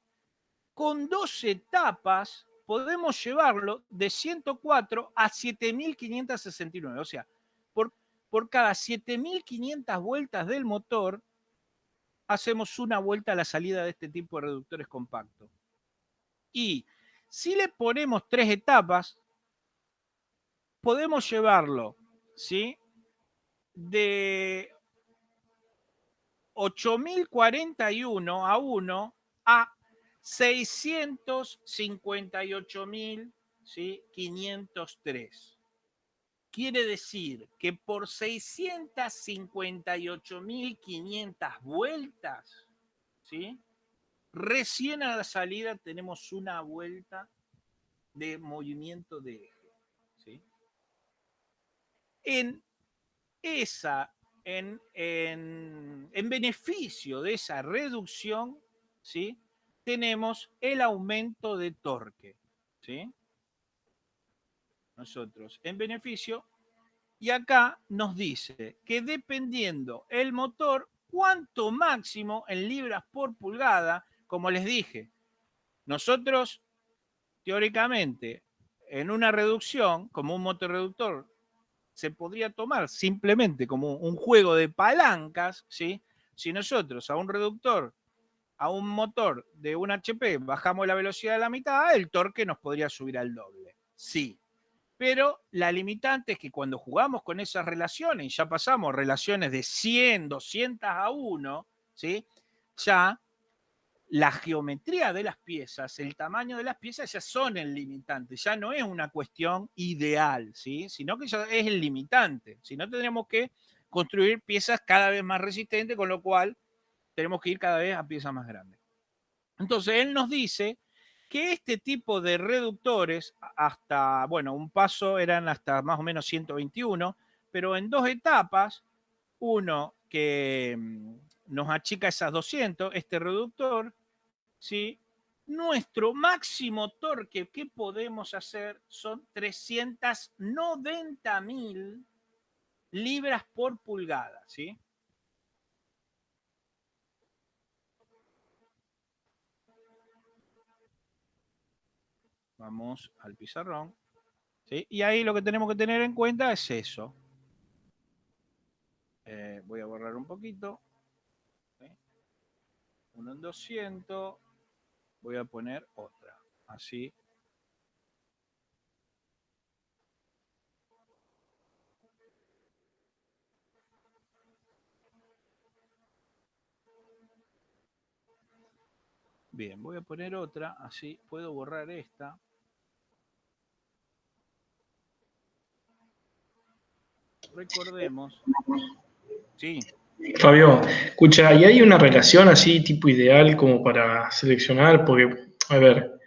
Con 2 etapas podemos llevarlo de 104 a 7.569. O sea, por cada 7.500 vueltas del motor, hacemos una vuelta a la salida de este tipo de reductores compactos. Y si le ponemos 3 etapas, podemos llevarlo, ¿sí?, de 8.041 a 1 a 658.503. ¿Sí? Quiere decir que por 658.500 vueltas, ¿sí?, recién a la salida tenemos una vuelta de movimiento de eje, ¿sí? En beneficio de esa reducción, ¿sí?, tenemos el aumento de torque, ¿sí? Nosotros en beneficio, y acá nos dice que dependiendo el motor, cuánto máximo en libras por pulgada, como les dije, nosotros teóricamente en una reducción, como un motorreductor, se podría tomar simplemente como un juego de palancas, ¿sí? Si nosotros a un reductor, a un motor de 1 HP, bajamos la velocidad a la mitad, el torque nos podría subir al doble. Sí. Pero la limitante es que cuando jugamos con esas relaciones, y ya pasamos relaciones de 100, 200 a 1, ¿sí?, ya la geometría de las piezas, el tamaño de las piezas ya son el limitante, ya no es una cuestión ideal, ¿sí?, sino que ya es el limitante. Si no, tendremos que construir piezas cada vez más resistentes, con lo cual tenemos que ir cada vez a piezas más grandes. Entonces, él nos dice que este tipo de reductores, hasta, bueno, un paso eran hasta más o menos 121, pero en 2 etapas, uno que nos achica esas 200, este reductor, ¿sí? Nuestro máximo torque que podemos hacer son 390.000 libras por pulgada, ¿sí? Vamos al pizarrón, ¿sí? Y ahí lo que tenemos que tener en cuenta es eso. Voy a borrar un poquito. ¿Sí? 1 en 200. Voy a poner otra. Así. Bien, voy a poner otra. Así puedo borrar esta. Recordemos. Sí. Fabio, escucha, ¿y hay una relación así tipo ideal como para seleccionar? Porque, a ver,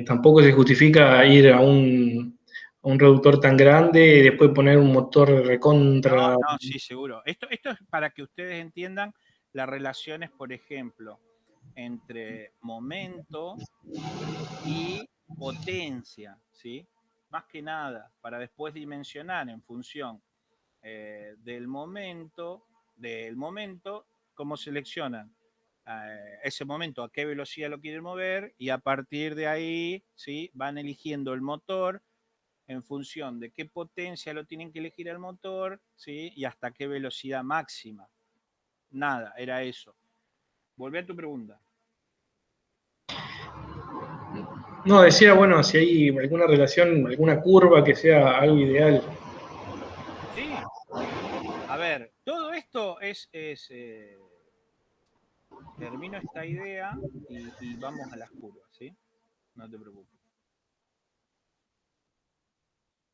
tampoco se justifica ir a un reductor tan grande y después poner un motor recontra. No, sí, seguro. Esto es para que ustedes entiendan las relaciones, por ejemplo, entre momento y potencia, ¿sí? Más que nada, para después dimensionar en función del momento, cómo seleccionan ese momento, a qué velocidad lo quieren mover, y a partir de ahí, ¿sí? Van eligiendo el motor en función de qué potencia lo tienen que elegir al motor, ¿sí? Y hasta qué velocidad máxima. Nada, era eso. Volví a tu pregunta. No, decía, bueno, si hay alguna relación, alguna curva que sea algo ideal. Sí, a ver, todo esto termino esta idea y vamos a las curvas, ¿sí? No te preocupes.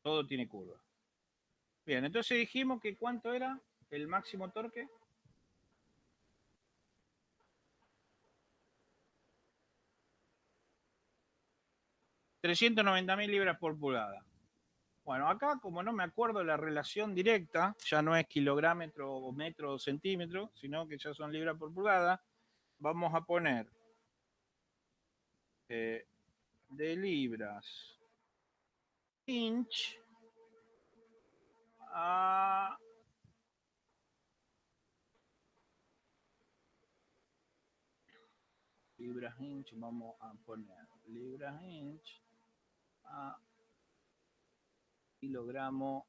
Todo tiene curva. Bien, entonces dijimos que ¿cuánto era el máximo torque? $390.000 libras por pulgada. Bueno, acá como no me acuerdo la relación directa, ya no es kilográmetro o metro o centímetro, sino que ya son libras por pulgada, vamos a poner de libras inch a libras inch, vamos a poner libras inch a kilogramo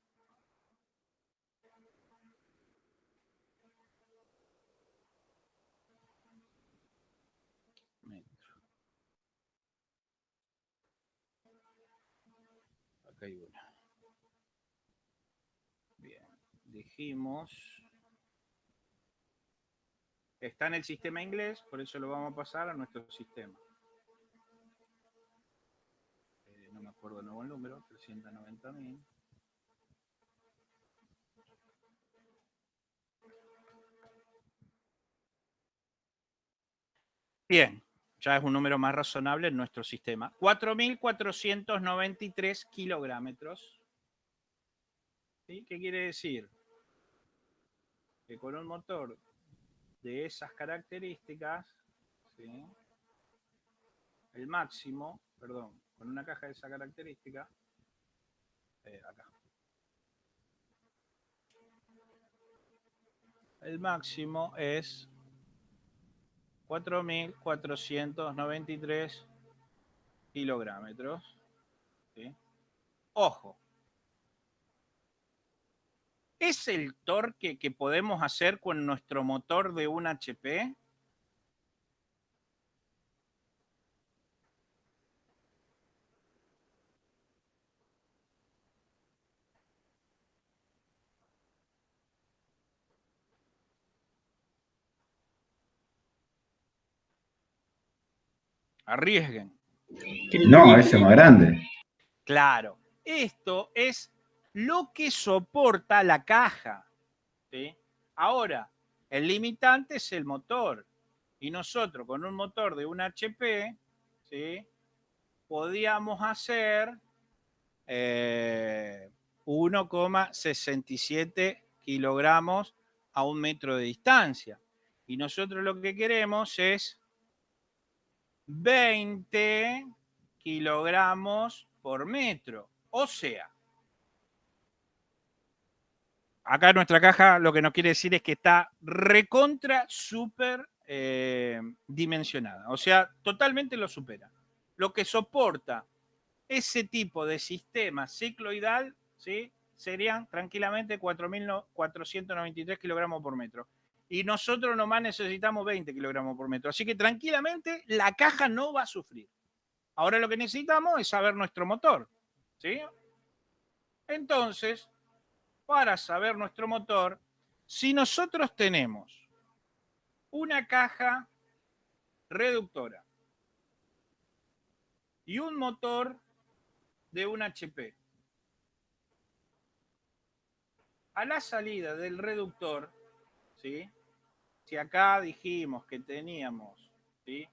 metro. Acá hay una. Bien, dijimos. Está en el sistema inglés, por eso lo vamos a pasar a nuestro sistema. No me acuerdo de nuevo el número, 390.000. Bien, ya es un número más razonable en nuestro sistema. 4.493 kilogramos. ¿Sí? ¿Qué quiere decir? Que con un motor de esas características, ¿sí? El máximo, perdón, con una caja de esa característica, acá. El máximo es 4.493 kilogramos. ¿Sí? Ojo, ¿es el torque que podemos hacer con nuestro motor de un HP? Arriesguen. No, ese es más grande. Claro, esto es lo que soporta la caja. ¿Sí? Ahora, el limitante es el motor. Y nosotros con un motor de un HP, ¿sí? podíamos hacer 1,67 kilogramos a 1 metro de distancia. Y nosotros lo que queremos es 20 kilogramos por metro. O sea, acá nuestra caja lo que nos quiere decir es que está recontra súper dimensionada. O sea, totalmente lo supera. Lo que soporta ese tipo de sistema cicloidal, ¿sí?, serían tranquilamente 4.493 kilogramos por metro. Y nosotros nomás necesitamos 20 kilogramos por metro. Así que tranquilamente la caja no va a sufrir. Ahora lo que necesitamos es saber nuestro motor, ¿sí? Entonces, para saber nuestro motor, si nosotros tenemos una caja reductora y un motor de un HP, a la salida del reductor, ¿sí?, si acá dijimos que teníamos, ¿sí?,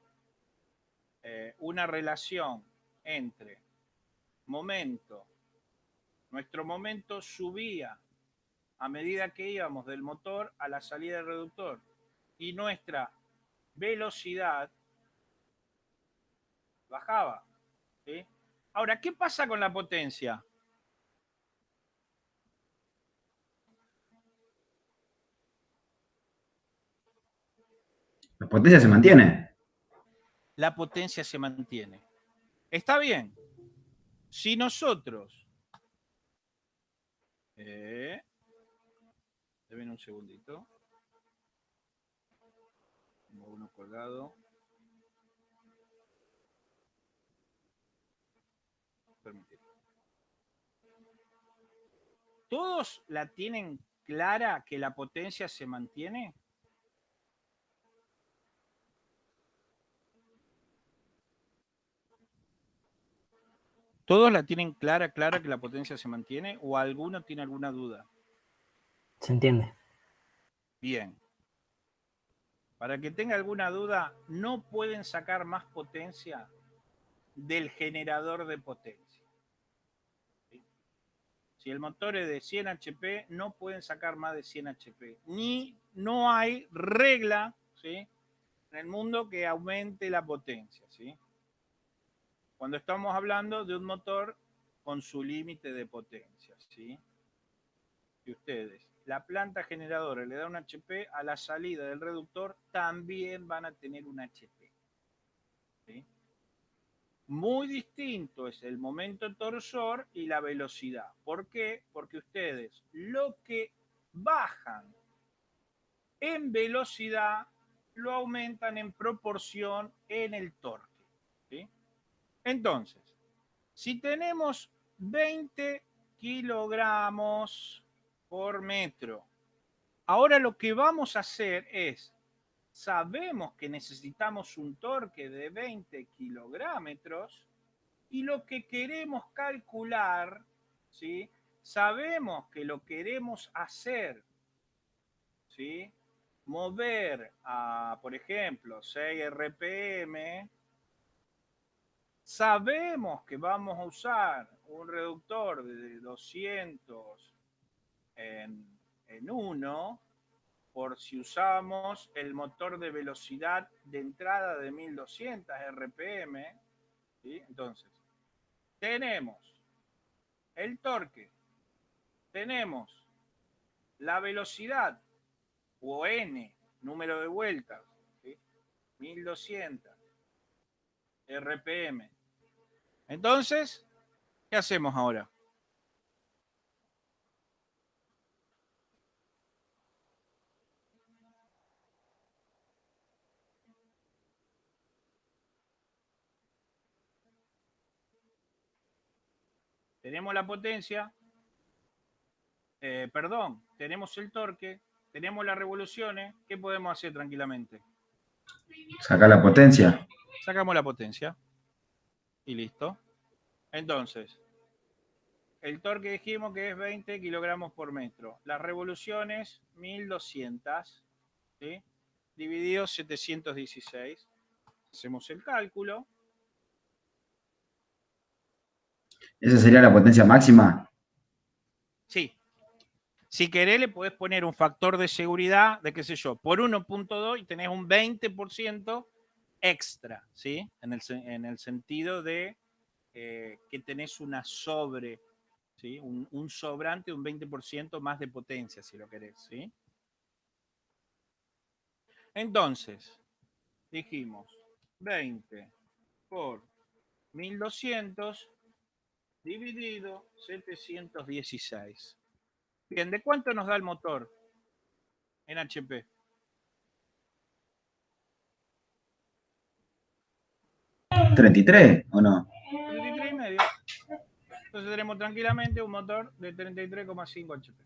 una relación entre momento, nuestro momento subía a medida que íbamos del motor a la salida del reductor y nuestra velocidad bajaba, ¿sí? Ahora, ¿qué pasa con la potencia? La potencia se mantiene. La potencia se mantiene. Está bien. Si nosotros... Deben un segundito. Tengo uno colgado. Permíteme. ¿Todos la tienen clara que la potencia se mantiene? ¿Todos la tienen clara que la potencia se mantiene o alguno tiene alguna duda? Se entiende. Bien. Para que tenga alguna duda, no pueden sacar más potencia del generador de potencia. ¿Sí? Si el motor es de 100 HP, no pueden sacar más de 100 HP. Ni no hay regla, ¿sí?, en el mundo que aumente la potencia, ¿sí?, cuando estamos hablando de un motor con su límite de potencia, ¿sí? Si ustedes, la planta generadora le da un HP, a la salida del reductor también van a tener un HP, ¿sí? Muy distinto es el momento torsor y la velocidad. ¿Por qué? Porque ustedes lo que bajan en velocidad lo aumentan en proporción en el torque, ¿sí? Entonces, si tenemos 20 kilogramos por metro, ahora lo que vamos a hacer es, sabemos que necesitamos un torque de 20 kilogramos y lo que queremos calcular, ¿sí?, sabemos que lo queremos hacer, ¿sí?, mover a, por ejemplo, 6 RPM. Sabemos que vamos a usar un reductor de 200 en 1 por si usamos el motor de velocidad de entrada de 1200 RPM. ¿Sí? Entonces, tenemos el torque, tenemos la velocidad o N, número de vueltas, ¿sí?, 1200 RPM. Entonces, ¿qué hacemos ahora? Tenemos la potencia, tenemos el torque, tenemos las revoluciones. ¿Qué podemos hacer tranquilamente? Saca la potencia. Sacamos la potencia y listo. Entonces, el torque dijimos que es 20 kilogramos por metro. Las revoluciones, 1200, ¿sí?, dividido 716. Hacemos el cálculo. ¿Esa sería la potencia máxima? Sí. Si querés, le podés poner un factor de seguridad de, qué sé yo, por 1.2 y tenés un 20% extra, ¿sí? En el sentido de que tenés una sobre, ¿sí? Un sobrante, un 20% más de potencia, si lo querés, ¿sí? Entonces, dijimos 20 por 1200 dividido 716. Bien, ¿de cuánto nos da el motor en HP? 33, ¿o no? 33 y medio. Entonces tenemos tranquilamente un motor de 33,5 HP.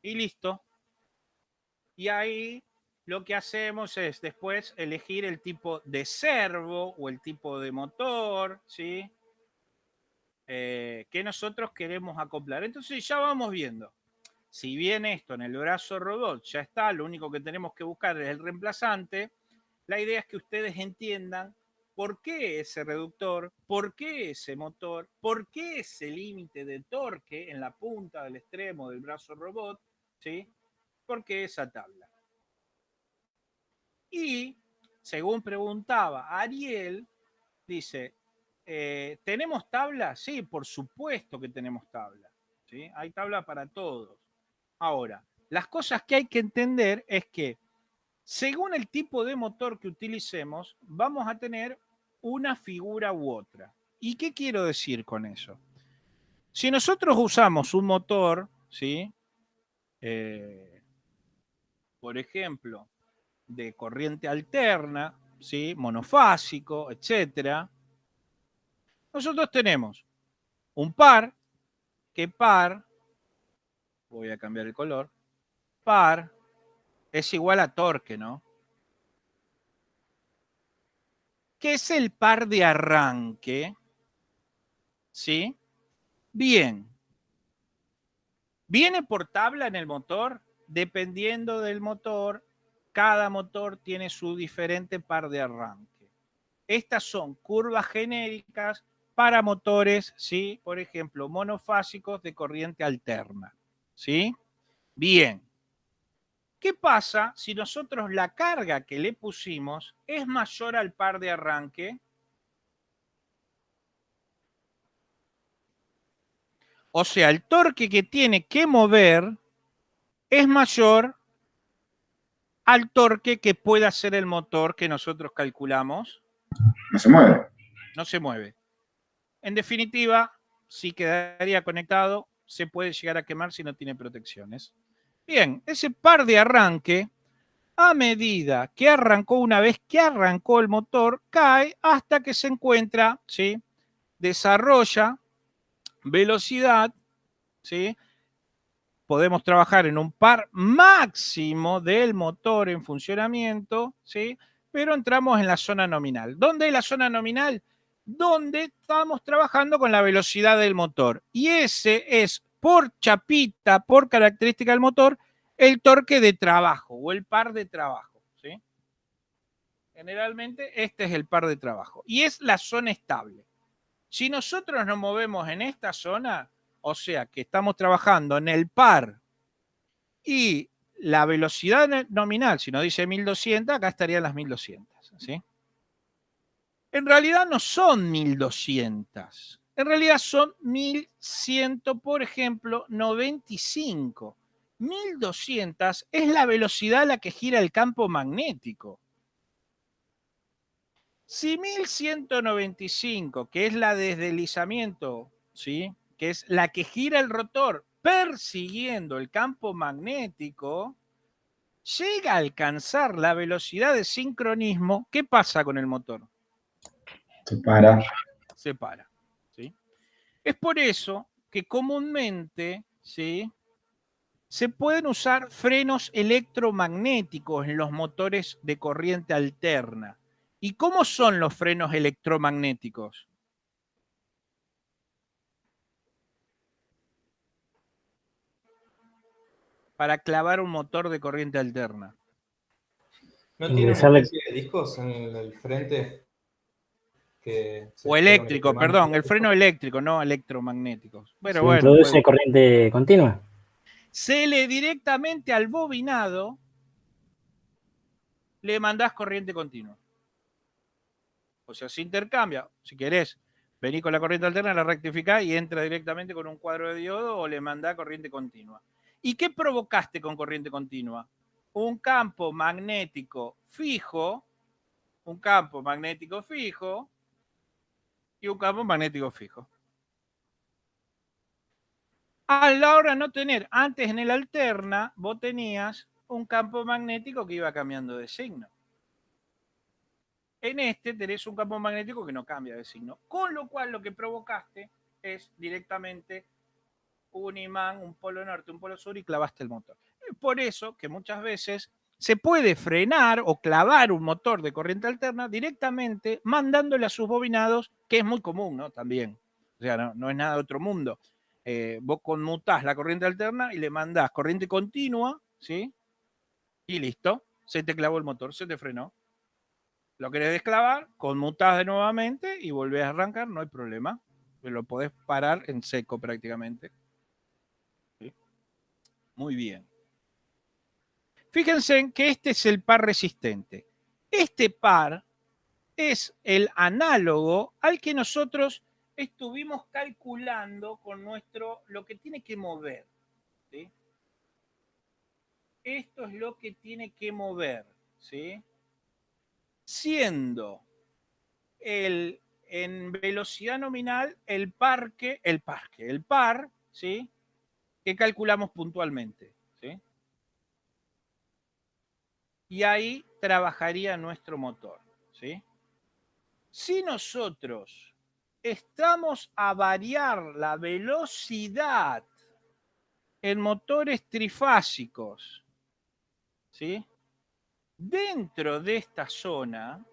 Y listo. Y ahí lo que hacemos es después elegir el tipo de servo o el tipo de motor, ¿sí? Que nosotros queremos acoplar. Entonces ya vamos viendo. Si bien esto en el brazo robot ya está, lo único que tenemos que buscar es el reemplazante, la idea es que ustedes entiendan por qué ese reductor, por qué ese motor, por qué ese límite de torque en la punta del extremo del brazo robot, ¿sí? ¿Por qué esa tabla? Y, según preguntaba Ariel, dice, ¿tenemos tabla? Sí, por supuesto que tenemos tabla. ¿Sí? Hay tabla para todos. Ahora, las cosas que hay que entender es que según el tipo de motor que utilicemos, vamos a tener una figura u otra. ¿Y qué quiero decir con eso? Si nosotros usamos un motor, ¿sí? Por ejemplo, de corriente alterna, ¿sí? Monofásico, etcétera, nosotros tenemos un par, que par, voy a cambiar el color, par es igual a torque, ¿no? ¿Qué es el par de arranque? ¿Sí? Bien. ¿Viene por tabla en el motor? Dependiendo del motor, cada motor tiene su diferente par de arranque. Estas son curvas genéricas para motores, ¿sí? Por ejemplo, monofásicos de corriente alterna, ¿sí? Bien. ¿Qué pasa si nosotros la carga que le pusimos es mayor al par de arranque? O sea, el torque que tiene que mover es mayor al torque que pueda hacer el motor que nosotros calculamos. No se mueve. No se mueve. En definitiva, si quedaría conectado, se puede llegar a quemar si no tiene protecciones. Bien, ese par de arranque, a medida que arrancó, una vez que arrancó el motor, cae hasta que se encuentra, ¿sí? Desarrolla velocidad, ¿sí? Podemos trabajar en un par máximo del motor en funcionamiento, ¿sí? Pero entramos en la zona nominal. ¿Dónde es la zona nominal? Donde estamos trabajando con la velocidad del motor. Y ese es, por chapita, por característica del motor, el torque de trabajo o el par de trabajo, ¿sí? Generalmente este es el par de trabajo. Y es la zona estable. Si nosotros nos movemos en esta zona, o sea que estamos trabajando en el par y la velocidad nominal, si nos dice 1200, acá estarían las 1200, ¿sí? En realidad no son 1200, en realidad son 1100, por ejemplo, 95. 1200 es la velocidad a la que gira el campo magnético. Si 1195, que es la de deslizamiento, ¿sí? Que es la que gira el rotor persiguiendo el campo magnético, llega a alcanzar la velocidad de sincronismo, ¿qué pasa con el motor? Se para. Se para, ¿sí? Es por eso que comúnmente, ¿sí? Se pueden usar frenos electromagnéticos en los motores de corriente alterna. ¿Y cómo son los frenos electromagnéticos? Para clavar un motor de corriente alterna. ¿No tiene una Ingresarle- especie de discos en el frente? que se O genera un eléctrico, perdón, el freno eléctrico, no electromagnéticos. Pero Se bueno, introduce pues, corriente continua. directamente al bobinado, le mandás corriente continua. O sea, se intercambia. Si querés, vení con la corriente alterna, la rectificás y entra directamente con un cuadro de diodo o le mandás corriente continua. ¿Y qué provocaste con corriente continua? Un campo magnético fijo, y un campo magnético fijo. A la hora de no tener, antes en el alterna, vos tenías un campo magnético que iba cambiando de signo. En este tenés un campo magnético que no cambia de signo. Con lo cual lo que provocaste es directamente un imán, un polo norte, un polo sur y clavaste el motor. Es por eso que muchas veces se puede frenar o clavar un motor de corriente alterna directamente mandándole a sus bobinados, que es muy común, ¿no? También. O sea, no es nada de otro mundo. Vos conmutás la corriente alterna y le mandás corriente continua, ¿sí? Y listo. Se te clavó el motor, se te frenó. Lo querés desclavar, conmutás nuevamente y volvés a arrancar, no hay problema. Lo podés parar en seco prácticamente. ¿Sí? Muy bien. Fíjense en que este es el par resistente. Este par es el análogo al que nosotros estuvimos calculando con lo que tiene que mover. ¿Sí? Esto es lo que tiene que mover. ¿Sí? Siendo en velocidad nominal el par, ¿sí? Que calculamos puntualmente. ¿Sí? Y ahí trabajaría nuestro motor. ¿Sí? Si nosotros estamos a variar la velocidad en motores trifásicos, ¿sí? Dentro de esta zona,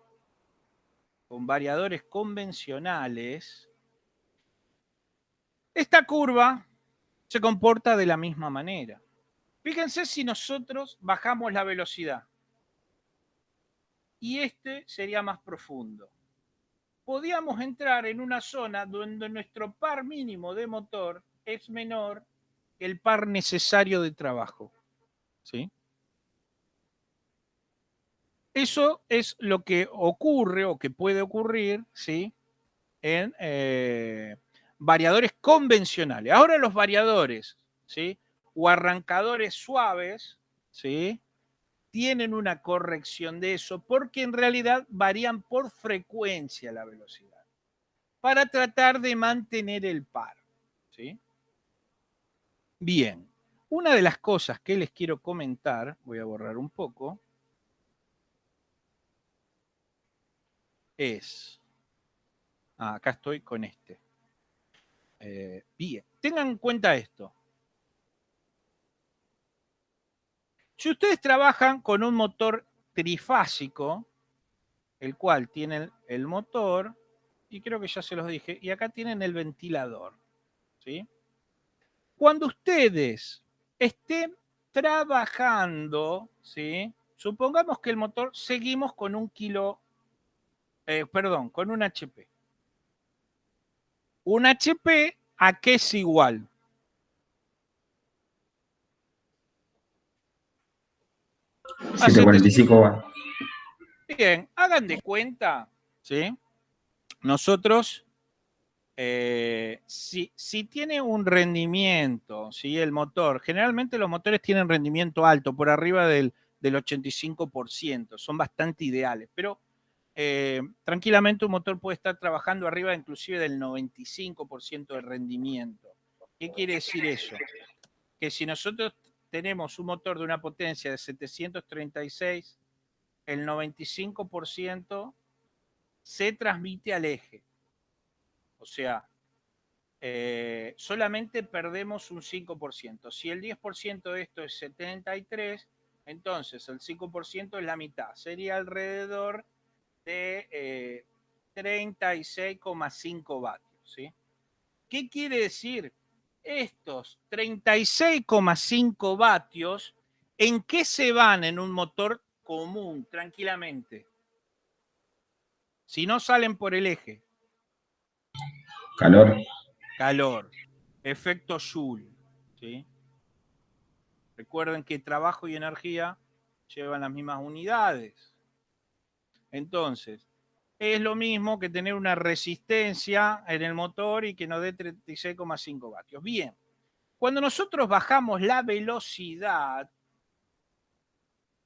con variadores convencionales, esta curva se comporta de la misma manera. Fíjense si nosotros bajamos la velocidad y este sería más profundo. Podíamos entrar en una zona donde nuestro par mínimo de motor es menor que el par necesario de trabajo. ¿Sí? Eso es lo que ocurre o que puede ocurrir, ¿sí? En variadores convencionales. Ahora los variadores, ¿sí? O arrancadores suaves, ¿sí? Tienen una corrección de eso porque en realidad varían por frecuencia la velocidad para tratar de mantener el par, ¿sí? Bien, una de las cosas que les quiero comentar, voy a borrar un poco, es, acá estoy con este. Bien, tengan en cuenta esto. Si ustedes trabajan con un motor trifásico, el cual tiene el motor, y creo que ya se los dije, y acá tienen el ventilador, ¿sí? Cuando ustedes estén trabajando, ¿sí? Supongamos que el motor seguimos con con un HP. Un HP, ¿a qué es igual? A 745 watts. Bien, hagan de cuenta, ¿sí? Nosotros, si tiene un rendimiento, ¿sí? El motor, generalmente los motores tienen rendimiento alto, por arriba del 85%, son bastante ideales, pero tranquilamente un motor puede estar trabajando arriba inclusive del 95% de rendimiento. ¿Qué quiere decir eso? Que si nosotros tenemos un motor de una potencia de 736, el 95% se transmite al eje. O sea, solamente perdemos un 5%. Si el 10% de esto es 73, entonces el 5% es la mitad. Sería alrededor de 36,5 vatios. ¿Sí? ¿Qué quiere decir? Estos 36,5 vatios, ¿en qué se van en un motor común, tranquilamente? Si no salen por el eje, Calor. calor, efecto Joule, ¿sí? Recuerden que trabajo y energía llevan las mismas unidades. Entonces, es lo mismo que tener una resistencia en el motor y que nos dé 36,5 vatios. Bien, cuando nosotros bajamos la velocidad,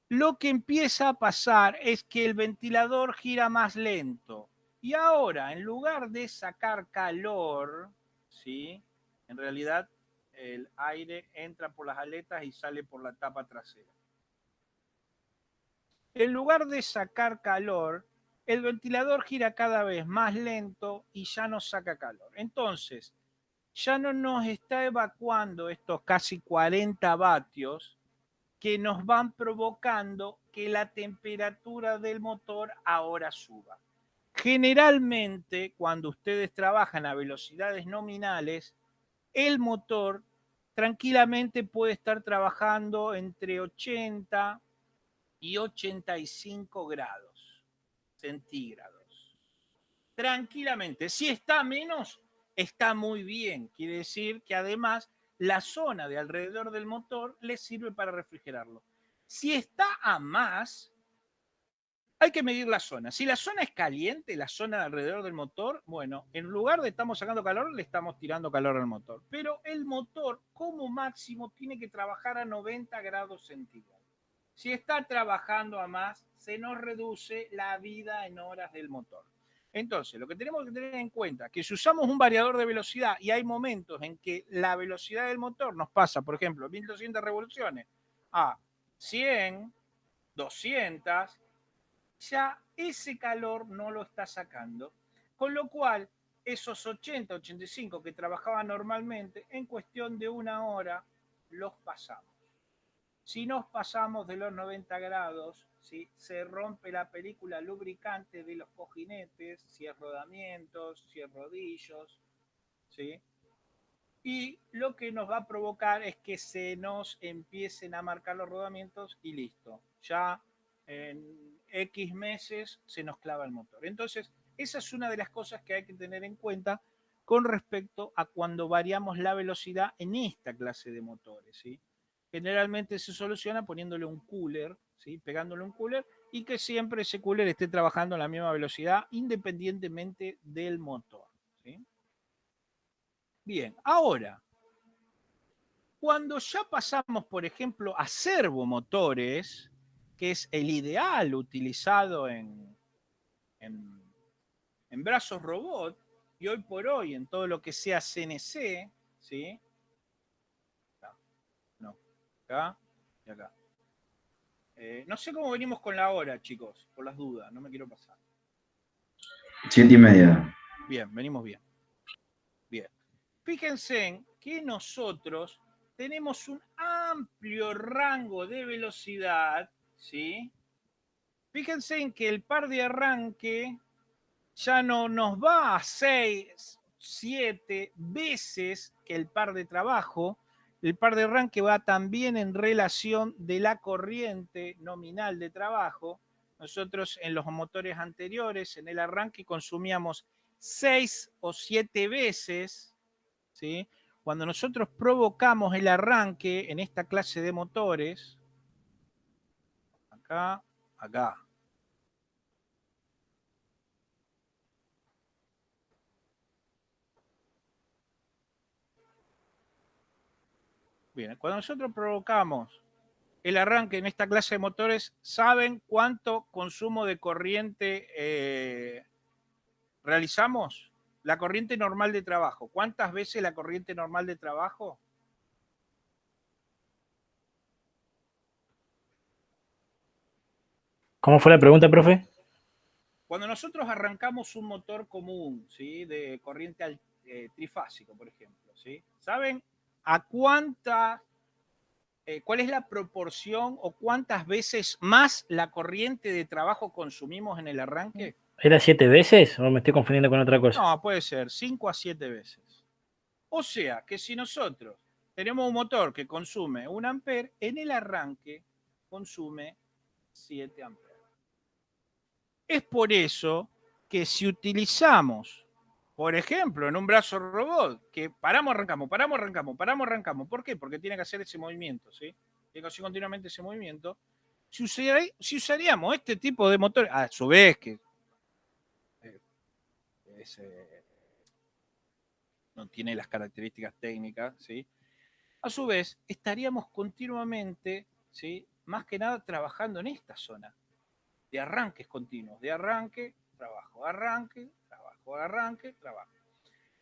lo que empieza a pasar es que el ventilador gira más lento. Y ahora, en lugar de sacar calor, ¿sí? En realidad, el aire entra por las aletas y sale por la tapa trasera. En lugar de sacar calor, el ventilador gira cada vez más lento y ya no saca calor. Entonces, ya no nos está evacuando estos casi 40 vatios que nos van provocando que la temperatura del motor ahora suba. Generalmente, cuando ustedes trabajan a velocidades nominales, el motor tranquilamente puede estar trabajando entre 80 y 85 grados centígrados. Tranquilamente. Si está menos, está muy bien. Quiere decir que además la zona de alrededor del motor le sirve para refrigerarlo. Si está a más, hay que medir la zona. Si la zona es caliente, la zona de alrededor del motor, bueno, en lugar de estamos sacando calor, le estamos tirando calor al motor. Pero el motor, como máximo, tiene que trabajar a 90 grados centígrados. Si está trabajando a más, se nos reduce la vida en horas del motor. Entonces, lo que tenemos que tener en cuenta es que si usamos un variador de velocidad y hay momentos en que la velocidad del motor nos pasa, por ejemplo, 1200 revoluciones a 100, 200, ya ese calor no lo está sacando. Con lo cual, esos 80, 85 que trabajaban normalmente, en cuestión de una hora, los pasamos. Si nos pasamos de los 90 grados, ¿sí? Se rompe la película lubricante de los cojinetes, si es rodamientos, si es rodillos, ¿sí? Y lo que nos va a provocar es que se nos empiecen a marcar los rodamientos y listo. Ya en X meses se nos clava el motor. Entonces, esa es una de las cosas que hay que tener en cuenta con respecto a cuando variamos la velocidad en esta clase de motores, ¿sí? Generalmente se soluciona poniéndole un cooler, ¿sí? Pegándole un cooler y que siempre ese cooler esté trabajando a la misma velocidad independientemente del motor, ¿sí? Bien, ahora, cuando ya pasamos, por ejemplo, a servomotores, que es el ideal utilizado en brazos robot, y hoy por hoy en todo lo que sea CNC, ¿sí? No, acá y acá. No sé cómo venimos con la hora, chicos, por las dudas, no me quiero pasar. 7:30. Bien, venimos bien. Bien. Fíjense que nosotros tenemos un amplio rango de velocidad, ¿sí? Fíjense en que el par de arranque ya no nos va a 6, 7 veces que el par de trabajo. El par de arranque va también en relación de la corriente nominal de trabajo. Nosotros en los motores anteriores, en el arranque, consumíamos 6 o 7 veces, ¿sí? Cuando nosotros provocamos el arranque en esta clase de motores, acá, acá. Bien, cuando nosotros provocamos el arranque en esta clase de motores, ¿saben cuánto consumo de corriente realizamos? La corriente normal de trabajo. ¿Cuántas veces la corriente normal de trabajo? ¿Cómo fue la pregunta, profe? Cuando nosotros arrancamos un motor común, ¿sí? De corriente trifásico, por ejemplo, ¿sí? ¿Saben a cuánta, cuál es la proporción o cuántas veces más la corriente de trabajo consumimos en el arranque? ¿Era 7 veces o me estoy confundiendo con otra cosa? No, puede ser 5 a 7 veces. O sea que si nosotros tenemos un motor que consume 1 ampere, en el arranque consume 7 amperes. Es por eso que si utilizamos, por ejemplo, en un brazo robot, que paramos, arrancamos, paramos, arrancamos, paramos, arrancamos. ¿Por qué? Porque tiene que hacer ese movimiento, ¿sí? Tiene que hacer continuamente ese movimiento. Si usaríamos este tipo de motores, a su vez que no tiene las características técnicas, ¿sí? A su vez, estaríamos continuamente, ¿sí? Más que nada trabajando en esta zona de arranques continuos, de arranque, trabajo, arranque, trabajo, arranque, trabajo.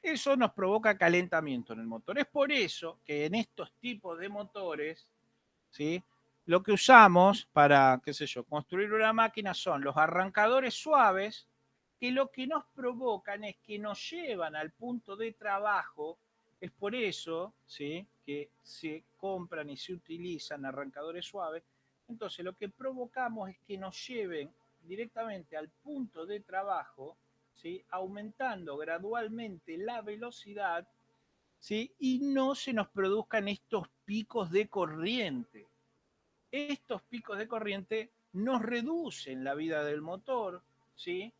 Eso nos provoca calentamiento en el motor. Es por eso que en estos tipos de motores, ¿sí? Lo que usamos para, qué sé yo, construir una máquina son los arrancadores suaves, que lo que nos provocan es que nos llevan al punto de trabajo. Es por eso, ¿sí? Que se compran y se utilizan arrancadores suaves. Entonces, lo que provocamos es que nos lleven directamente al punto de trabajo, ¿sí? Aumentando gradualmente la velocidad, ¿sí? Y no se nos produzcan estos picos de corriente. Estos picos de corriente nos reducen la vida del motor, ¿sí?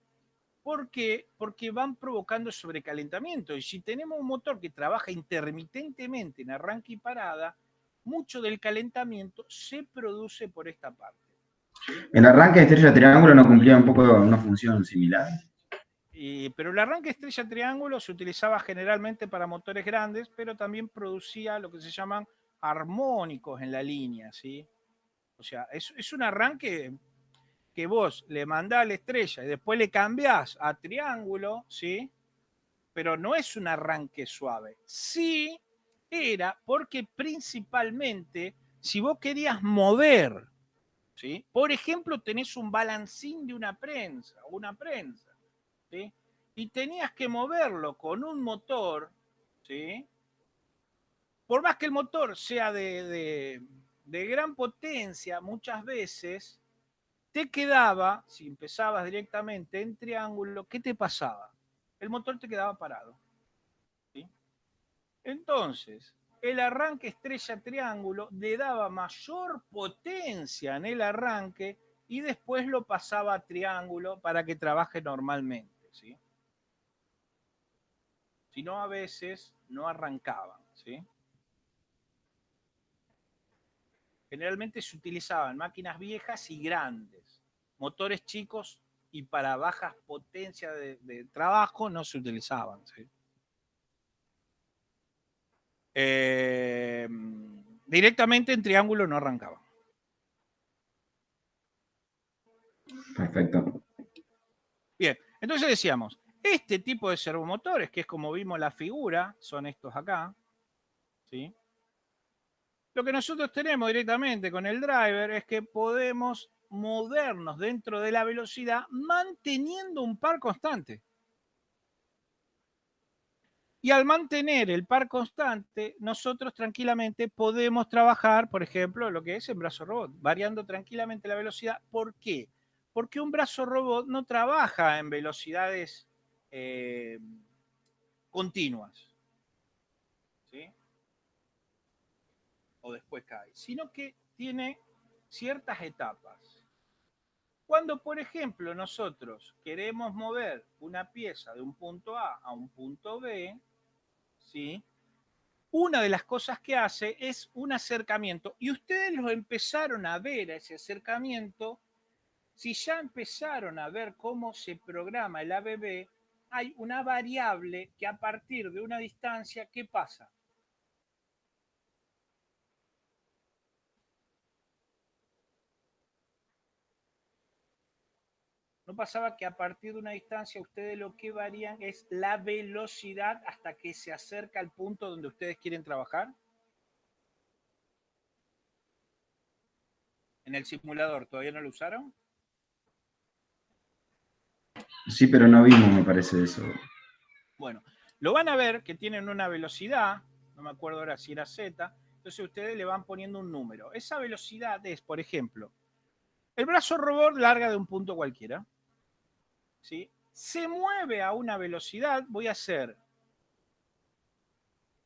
¿Por qué? Porque van provocando sobrecalentamiento. Y si tenemos un motor que trabaja intermitentemente en arranque y parada, mucho del calentamiento se produce por esta parte. El arranque de estrella triángulo no cumplía un poco una función similar. Pero el arranque estrella triángulo se utilizaba generalmente para motores grandes, pero también producía lo que se llaman armónicos en la línea, ¿sí? O sea, es un arranque que vos le mandás a la estrella y después le cambiás a triángulo, ¿sí? Pero no es un arranque suave. Sí era porque principalmente si vos querías mover, ¿sí? Por ejemplo, tenés un balancín de una prensa, ¿sí? Y tenías que moverlo con un motor, ¿sí? Por más que el motor sea de gran potencia, muchas veces te quedaba, si empezabas directamente en triángulo, ¿qué te pasaba? El motor te quedaba parado, ¿sí? Entonces, el arranque estrella triángulo le daba mayor potencia en el arranque y después lo pasaba a triángulo para que trabaje normalmente, ¿sí? Si no, a veces no arrancaban, ¿sí? Generalmente se utilizaban máquinas viejas y grandes, motores chicos y para bajas potencias de trabajo no se utilizaban, ¿sí? Directamente en triángulo no arrancaban. Perfecto. Bien, entonces decíamos, este tipo de servomotores, que es como vimos la figura, son estos acá, ¿sí? Lo que nosotros tenemos directamente con el driver es que podemos movernos dentro de la velocidad manteniendo un par constante. Y al mantener el par constante, nosotros tranquilamente podemos trabajar, por ejemplo, lo que es el brazo robot, variando tranquilamente la velocidad. ¿Por qué? Porque un brazo robot no trabaja en velocidades continuas, ¿sí? O después cae, sino que tiene ciertas etapas. Cuando, por ejemplo, nosotros queremos mover una pieza de un punto A un punto B, ¿sí? Una de las cosas que hace es un acercamiento. Y ustedes lo empezaron a ver, ese acercamiento. Si ya empezaron a ver cómo se programa el ABB, hay una variable que a partir de una distancia, ¿qué pasa? ¿No pasaba que a partir de una distancia ustedes lo que varían es la velocidad hasta que se acerca al punto donde ustedes quieren trabajar? ¿En el simulador todavía no lo usaron? Sí, pero no vimos, me parece eso. Bueno, lo van a ver que tienen una velocidad, no me acuerdo ahora si era Z, entonces ustedes le van poniendo un número. Esa velocidad es, por ejemplo, el brazo robot larga de un punto cualquiera, ¿sí? Se mueve a una velocidad, voy a hacer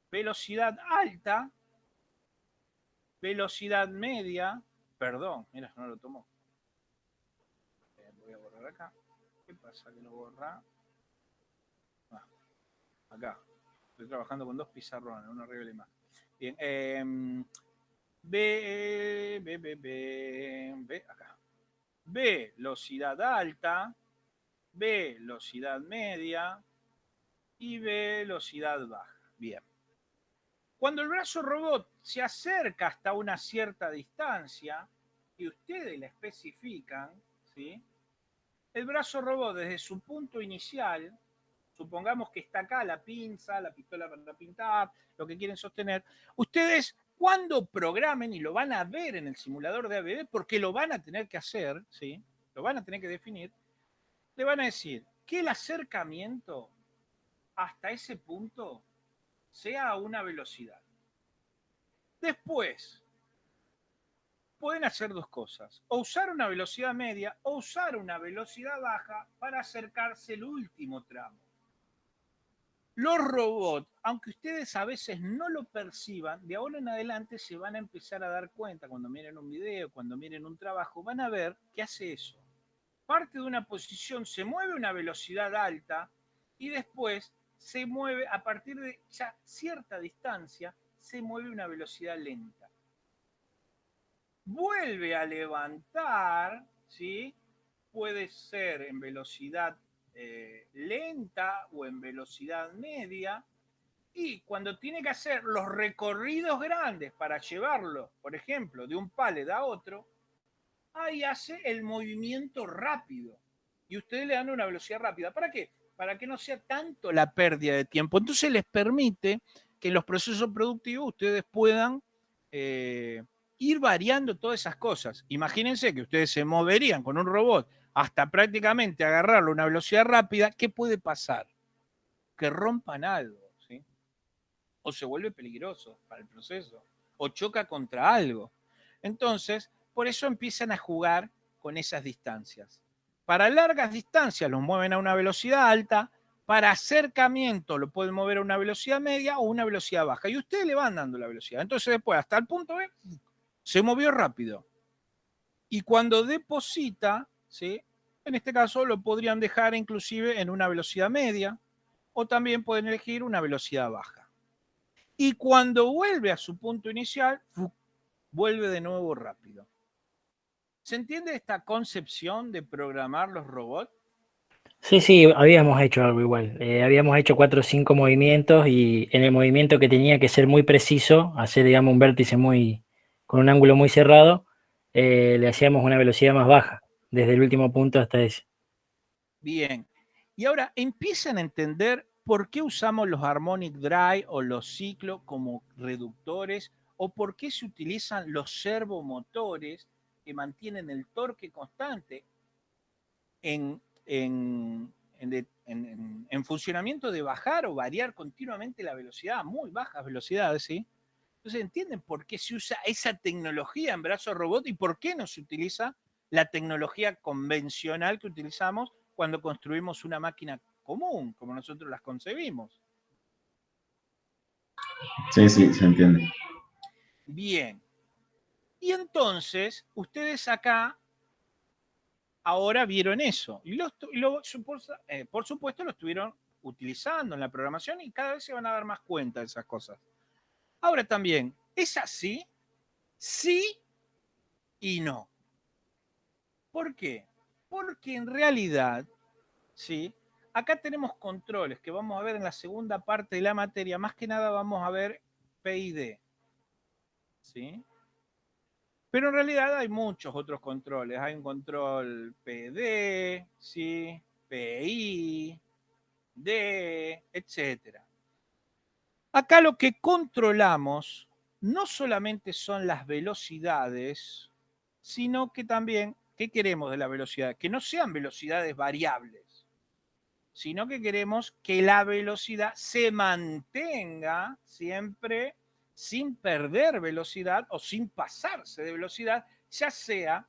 velocidad alta, velocidad media, perdón, mira, no lo tomó. Voy a borrar acá. ¿Qué pasa? Que lo borra. Acá. Estoy trabajando con 2 pizarrones, uno arriba y la imagen. Bien. Acá. Velocidad alta, velocidad media y velocidad baja. Bien. Cuando el brazo robot se acerca hasta una cierta distancia, y ustedes la especifican, ¿sí? El brazo robot desde su punto inicial, supongamos que está acá la pinza, la pistola para pintar, lo que quieren sostener, ustedes cuando programen, y lo van a ver en el simulador de ABB, porque lo van a tener que hacer, ¿sí? Lo van a tener que definir, le van a decir que el acercamiento hasta ese punto sea a una velocidad. Después, pueden hacer 2 cosas, o usar una velocidad media o usar una velocidad baja para acercarse el último tramo. Los robots, aunque ustedes a veces no lo perciban, de ahora en adelante se van a empezar a dar cuenta, cuando miren un video, cuando miren un trabajo, van a ver que hace eso. Parte de una posición, se mueve a una velocidad alta y después se mueve a partir de ya cierta distancia, se mueve a una velocidad lenta. Vuelve a levantar, ¿sí? Puede ser en velocidad lenta o en velocidad media, y cuando tiene que hacer los recorridos grandes para llevarlo, por ejemplo, de un pallet a otro, ahí hace el movimiento rápido y ustedes le dan una velocidad rápida. ¿Para qué? Para que no sea tanto la pérdida de tiempo. Entonces les permite que en los procesos productivos ustedes puedan ir variando todas esas cosas. Imagínense que ustedes se moverían con un robot hasta prácticamente agarrarlo a una velocidad rápida. ¿Qué puede pasar? Que rompan algo, ¿sí? O se vuelve peligroso para el proceso, o choca contra algo. Entonces, por eso empiezan a jugar con esas distancias. Para largas distancias los mueven a una velocidad alta, para acercamiento lo pueden mover a una velocidad media o una velocidad baja, y ustedes le van dando la velocidad. Entonces después, hasta el punto B, se movió rápido. Y cuando deposita, ¿sí? En este caso lo podrían dejar inclusive en una velocidad media, o también pueden elegir una velocidad baja. Y cuando vuelve a su punto inicial, vuelve de nuevo rápido. ¿Se entiende esta concepción de programar los robots? Sí, habíamos hecho algo igual. Habíamos hecho 4 o 5 movimientos y en el movimiento que tenía que ser muy preciso, hacer, digamos, un vértice con un ángulo muy cerrado, le hacíamos una velocidad más baja, desde el último punto hasta ese. Bien. Y ahora empiezan a entender por qué usamos los harmonic drive o los ciclos como reductores, o por qué se utilizan los servomotores que mantienen el torque constante en funcionamiento de bajar o variar continuamente la velocidad a muy bajas velocidades, ¿sí? Entonces, ¿entienden por qué se usa esa tecnología en brazos robot y por qué no se utiliza la tecnología convencional que utilizamos cuando construimos una máquina común, como nosotros las concebimos? Sí, se entiende. Bien. Y entonces, ustedes acá ahora vieron eso. Y por supuesto lo estuvieron utilizando en la programación y cada vez se van a dar más cuenta de esas cosas. Ahora también, ¿es así? Sí y no. ¿Por qué? Porque en realidad, ¿sí? Acá tenemos controles que vamos a ver en la segunda parte de la materia. Más que nada vamos a ver PID, ¿sí? Pero en realidad hay muchos otros controles. Hay un control PD, ¿sí? PI, D, etc. Acá lo que controlamos no solamente son las velocidades, sino que también, ¿qué queremos de la velocidad? Que no sean velocidades variables, sino que queremos que la velocidad se mantenga siempre sin perder velocidad o sin pasarse de velocidad, ya sea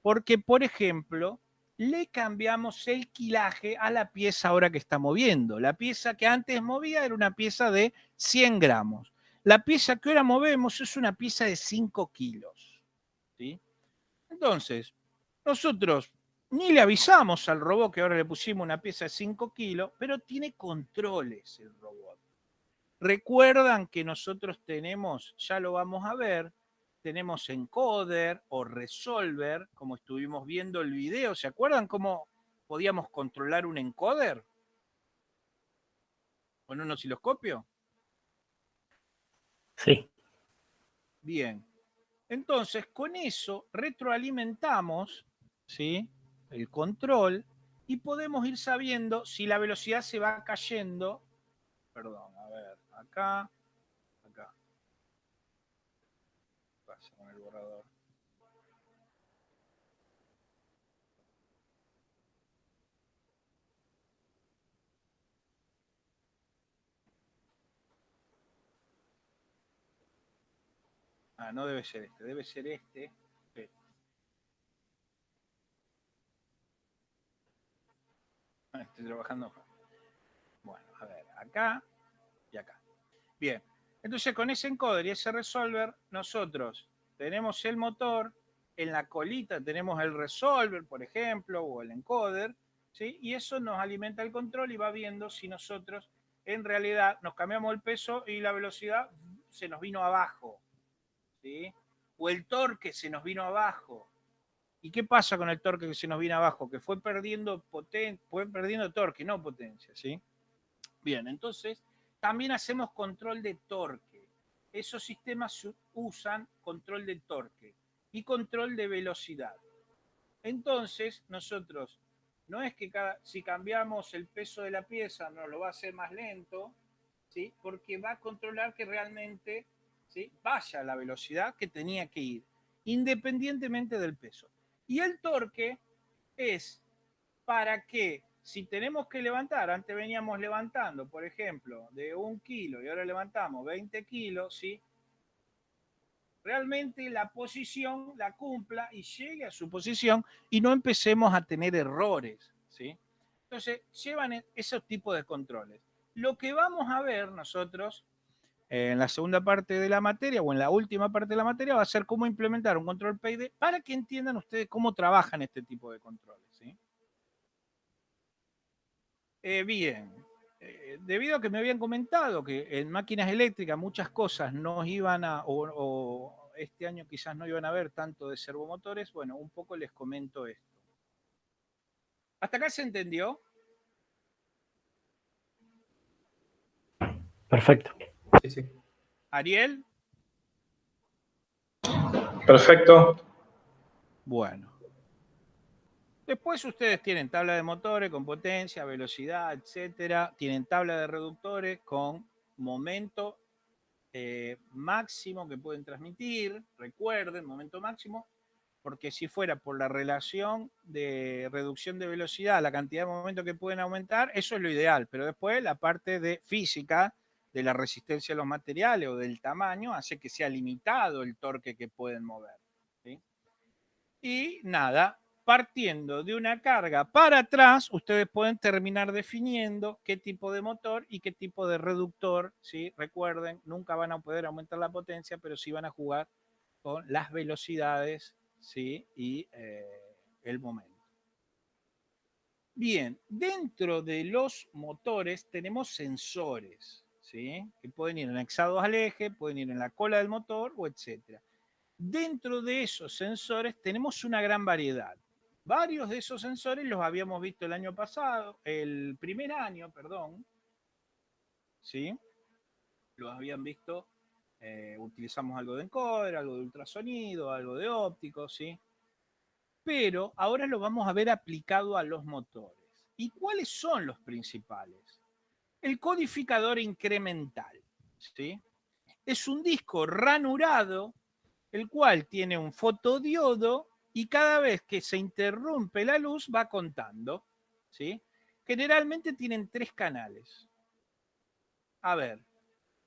porque, por ejemplo, le cambiamos el quilaje a la pieza ahora que está moviendo. La pieza que antes movía era una pieza de 100 gramos. La pieza que ahora movemos es una pieza de 5 kilos. ¿Sí? Entonces, nosotros Ni le avisamos al robot que ahora le pusimos una pieza de 5 kilos, pero tiene controles el robot. Recuerdan que nosotros tenemos, ya lo vamos a ver, tenemos encoder o resolver, como estuvimos viendo el video. ¿Se acuerdan cómo podíamos controlar un encoder? ¿Con un osciloscopio? Sí. Bien. Entonces, con eso retroalimentamos, ¿sí?, el control y podemos ir sabiendo si la velocidad se va cayendo. Perdón, a ver, acá. ¿Qué pasa con el borrador? Ah, no debe ser este, debe ser este. Estoy trabajando. Bueno, a ver, acá y acá. Bien, entonces con ese encoder y ese resolver, nosotros tenemos el motor, en la colita tenemos el resolver, por ejemplo, o el encoder, ¿sí? Y eso nos alimenta el control y va viendo si nosotros en realidad nos cambiamos el peso y la velocidad se nos vino abajo, ¿sí? O el torque se nos vino abajo. ¿Y qué pasa con el torque que se nos vino abajo? Que fue perdiendo torque, no potencia, ¿sí? Bien, entonces también hacemos control de torque. Esos sistemas usan control de torque y control de velocidad. Entonces, nosotros, no es que si cambiamos el peso de la pieza nos lo va a hacer más lento, ¿sí?, porque va a controlar que realmente, ¿sí?, vaya a la velocidad que tenía que ir, independientemente del peso. Y el torque es para que, si tenemos que levantar, antes veníamos levantando, por ejemplo, de 1 kilo y ahora levantamos 20 kilos, ¿sí?, realmente la posición la cumpla y llegue a su posición y no empecemos a tener errores, ¿sí? Entonces, llevan esos tipos de controles. Lo que vamos a ver nosotros en la segunda parte de la materia o en la última parte de la materia va a ser cómo implementar un control PID para que entiendan ustedes cómo trabajan este tipo de controles, ¿sí? Bien, debido a que me habían comentado que en máquinas eléctricas muchas cosas no iban o este año quizás no iban a ver tanto de servomotores, bueno, un poco les comento esto. ¿Hasta acá se entendió? Perfecto. Sí, sí. ¿Ariel? Perfecto. Bueno. Después ustedes tienen tabla de motores con potencia, velocidad, etcétera. Tienen tabla de reductores con momento máximo que pueden transmitir. Recuerden, momento máximo, porque si fuera por la relación de reducción de velocidad, la cantidad de momentos que pueden aumentar, eso es lo ideal. Pero después la parte de física, de la resistencia a los materiales o del tamaño, hace que sea limitado el torque que pueden mover, ¿sí? Y nada, partiendo de una carga para atrás, ustedes pueden terminar definiendo qué tipo de motor y qué tipo de reductor, ¿sí? Recuerden, nunca van a poder aumentar la potencia, pero sí van a jugar con las velocidades, ¿sí?, y el momento. Bien, dentro de los motores tenemos sensores, ¿sí?, que pueden ir anexados al eje, pueden ir en la cola del motor o etcétera. Dentro de esos sensores tenemos una gran variedad. Varios de esos sensores los habíamos visto el primer año, perdón, ¿sí? Los habían visto, utilizamos algo de encoder, algo de ultrasonido, algo de óptico, ¿sí? Pero ahora lo vamos a ver aplicado a los motores. ¿Y cuáles son los principales? El codificador incremental, ¿sí? Es un disco ranurado, el cual tiene un fotodiodo y cada vez que se interrumpe la luz va contando, ¿sí? Generalmente tienen 3 canales. A ver,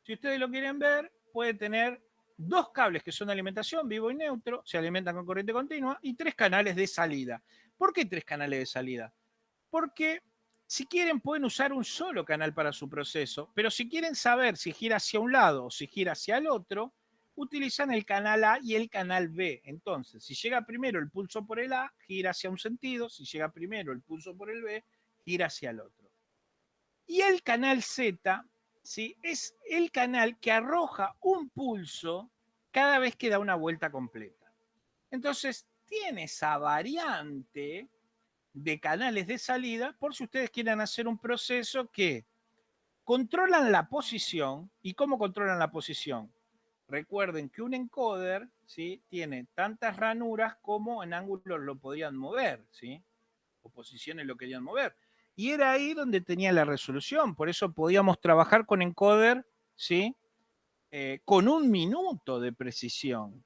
si ustedes lo quieren ver, puede tener 2 cables que son de alimentación, vivo y neutro, se alimentan con corriente continua, y 3 canales de salida. ¿Por qué 3 canales de salida? Porque si quieren pueden usar un solo canal para su proceso, pero si quieren saber si gira hacia un lado o si gira hacia el otro, utilizan el canal A y el canal B. Entonces, si llega primero el pulso por el A, gira hacia un sentido. Si llega primero el pulso por el B, gira hacia el otro. Y el canal Z, ¿sí?, es el canal que arroja un pulso cada vez que da una vuelta completa. Entonces, tiene esa variante de canales de salida por si ustedes quieren hacer un proceso que controlan la posición. ¿Y cómo controlan la posición? Recuerden que un encoder, ¿sí?, tiene tantas ranuras como en ángulos lo podían mover, ¿sí?, o posiciones lo querían mover. Y era ahí donde tenía la resolución. Por eso podíamos trabajar con encoder, ¿sí?, con 1 minuto de precisión,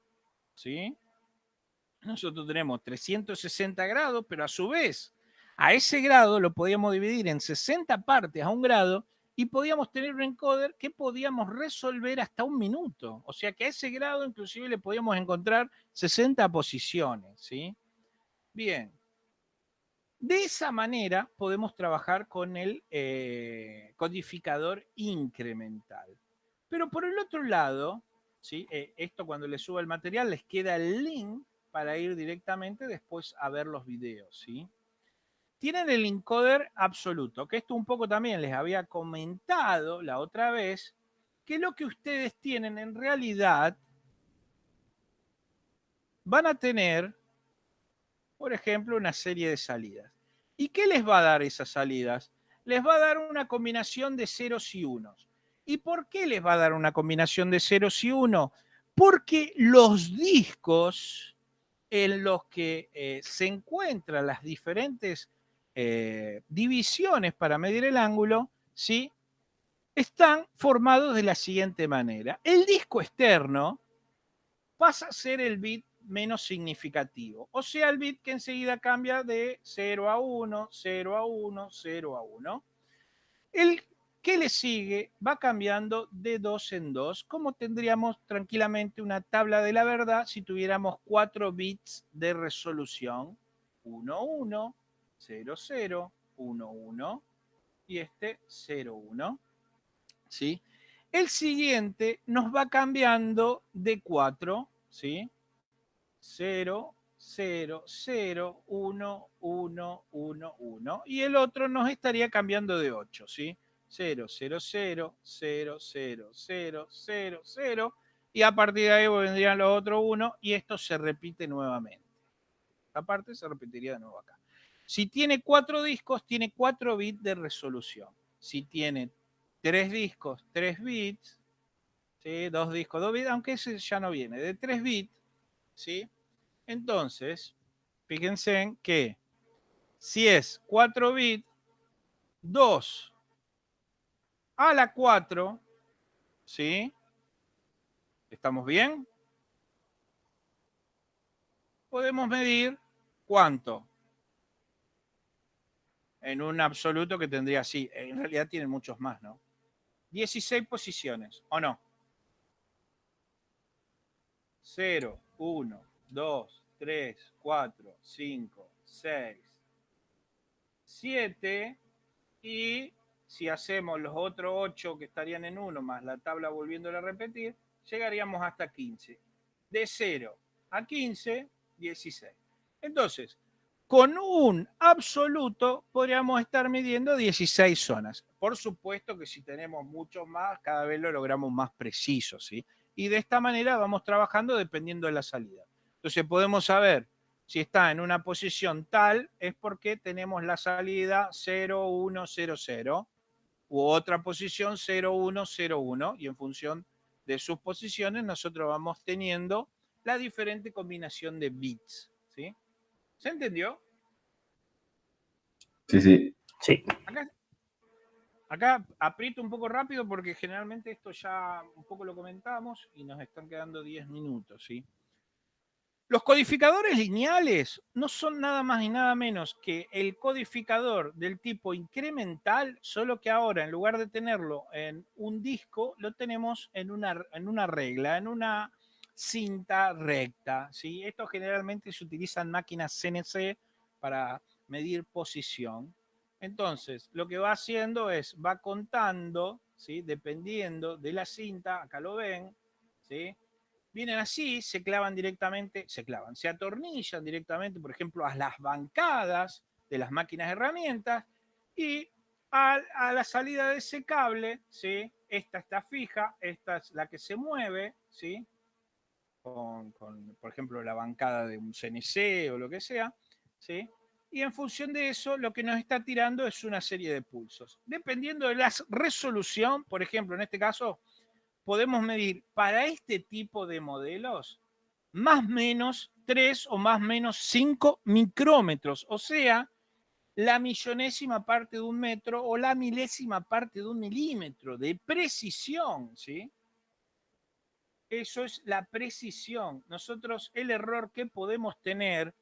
¿sí? Nosotros tenemos 360 grados, pero a su vez, a ese grado lo podíamos dividir en 60 partes a 1 grado y podíamos tener un encoder que podíamos resolver hasta 1 minuto. O sea que a ese grado inclusive le podíamos encontrar 60 posiciones, ¿sí? Bien. De esa manera podemos trabajar con el codificador incremental. Pero por el otro lado, ¿sí?, esto cuando les suba el material les queda el link para ir directamente después a ver los videos, ¿sí? Tienen el encoder absoluto, que esto un poco también les había comentado la otra vez, que lo que ustedes tienen en realidad van a tener, por ejemplo, una serie de salidas. ¿Y qué les va a dar esas salidas? Les va a dar una combinación de ceros y unos. ¿Y por qué les va a dar una combinación de ceros y unos? Porque los discos en los que se encuentran las diferentes divisiones para medir el ángulo, ¿sí?, están formados de la siguiente manera. El disco externo pasa a ser el bit menos significativo, o sea, el bit que enseguida cambia de 0 a 1, 0 a 1, 0 a 1. El que le sigue va cambiando de 2 en 2, como tendríamos tranquilamente una tabla de la verdad si tuviéramos 4 bits de resolución. 1, 1, 0, 0, 1, 1 y este 0, 1. ¿Sí? El siguiente nos va cambiando de 4, ¿sí? 0, 0, 0, 1, 1, 1, 1. Y el otro nos estaría cambiando de 8, ¿sí? 0, 0, 0, 0, 0, 0, 0, 0. Y a partir de ahí vendrían los otros 1 y esto se repite nuevamente. Esta parte se repetiría de nuevo acá. Si tiene 4 discos, tiene 4 bits de resolución. Si tiene 3 discos, 3 bits. ¿Sí? 2 discos, 2 bits, aunque ese ya no viene. De 3 bits, ¿sí? Entonces, fíjense en que si es 4 bits, 2 a la 4, ¿sí? ¿Estamos bien? Podemos medir ¿cuánto? En un absoluto que tendría así. En realidad tienen muchos más, ¿no? 16 posiciones, ¿o no? 0, 1, 2, 3, 4, 5, 6, 7 y si hacemos los otros 8 que estarían en 1 más la tabla volviéndola a repetir, llegaríamos hasta 15. De 0 a 15, 16. Entonces, con un absoluto podríamos estar midiendo 16 zonas. Por supuesto que si tenemos muchos más, cada vez lo logramos más preciso, ¿sí? Y de esta manera vamos trabajando dependiendo de la salida. Entonces podemos saber si está en una posición tal, es porque tenemos la salida 0, 1, 0, 0, u otra posición 0, 1, 0, 1, y en función de sus posiciones nosotros vamos teniendo la diferente combinación de bits, ¿sí? ¿Se entendió? Sí, sí. Sí. Acá aprieto un poco rápido porque generalmente esto ya un poco lo comentamos y nos están quedando 10 minutos, ¿sí? Los codificadores lineales no son nada más y nada menos que el codificador del tipo incremental, solo que ahora en lugar de tenerlo en un disco, lo tenemos en una regla, en una cinta recta, ¿sí? Esto generalmente se utiliza en máquinas CNC para medir posición. Entonces, lo que va haciendo es, va contando, ¿sí?, dependiendo de la cinta, acá lo ven, ¿sí?, vienen así, se clavan directamente, se atornillan directamente, por ejemplo, a las bancadas de las máquinas herramientas y a la salida de ese cable, ¿sí? Esta está fija, esta es la que se mueve, ¿sí? Con, por ejemplo, la bancada de un CNC o lo que sea, ¿sí? Y en función de eso, lo que nos está tirando es una serie de pulsos. Dependiendo de la resolución, por ejemplo, en este caso, podemos medir para este tipo de modelos más o menos 3 o más o menos 5 micrómetros, o sea, la millonésima parte de un metro o la milésima parte de un milímetro de precisión, ¿sí? Eso es la precisión. Nosotros el error que podemos tener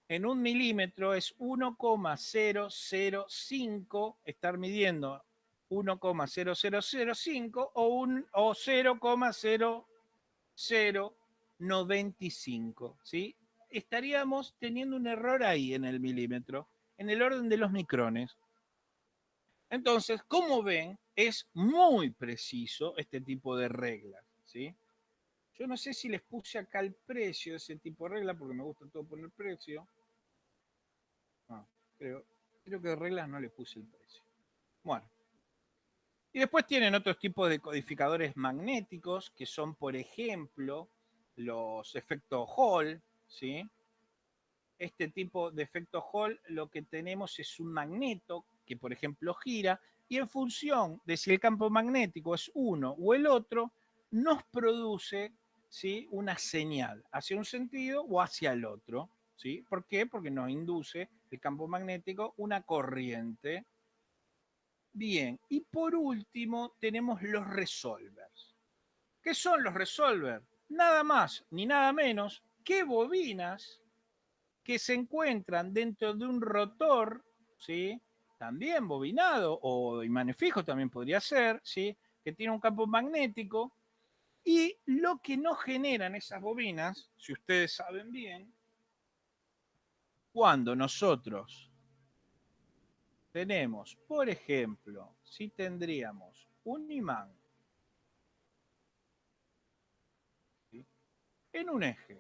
en un milímetro es 1,005, estar midiendo 1,0005 o 0,0095, ¿sí? Estaríamos teniendo un error ahí en el milímetro, en el orden de los micrones. Entonces, como ven, es muy preciso este tipo de reglas, ¿sí? Yo no sé si les puse acá el precio de ese tipo de regla, porque me gusta todo poner precio. No, creo que de reglas no le puse el precio. Bueno. Y después tienen otros tipos de codificadores magnéticos, que son, por ejemplo, los efectos Hall, ¿sí? Este tipo de efecto Hall, lo que tenemos es un magneto que, por ejemplo, gira, y en función de si el campo magnético es uno o el otro, nos produce, ¿sí?, una señal hacia un sentido o hacia el otro, ¿sí? ¿Por qué? Porque nos induce el campo magnético una corriente. Bien, y por último tenemos los resolvers. ¿Qué son los resolvers? Nada más ni nada menos que bobinas que se encuentran dentro de un rotor, ¿sí? También bobinado o imán fijo también podría ser, ¿sí? Que tiene un campo magnético, y lo que nos generan esas bobinas, si ustedes saben bien, cuando nosotros tenemos, por ejemplo, si tendríamos un imán, ¿sí?, en un eje,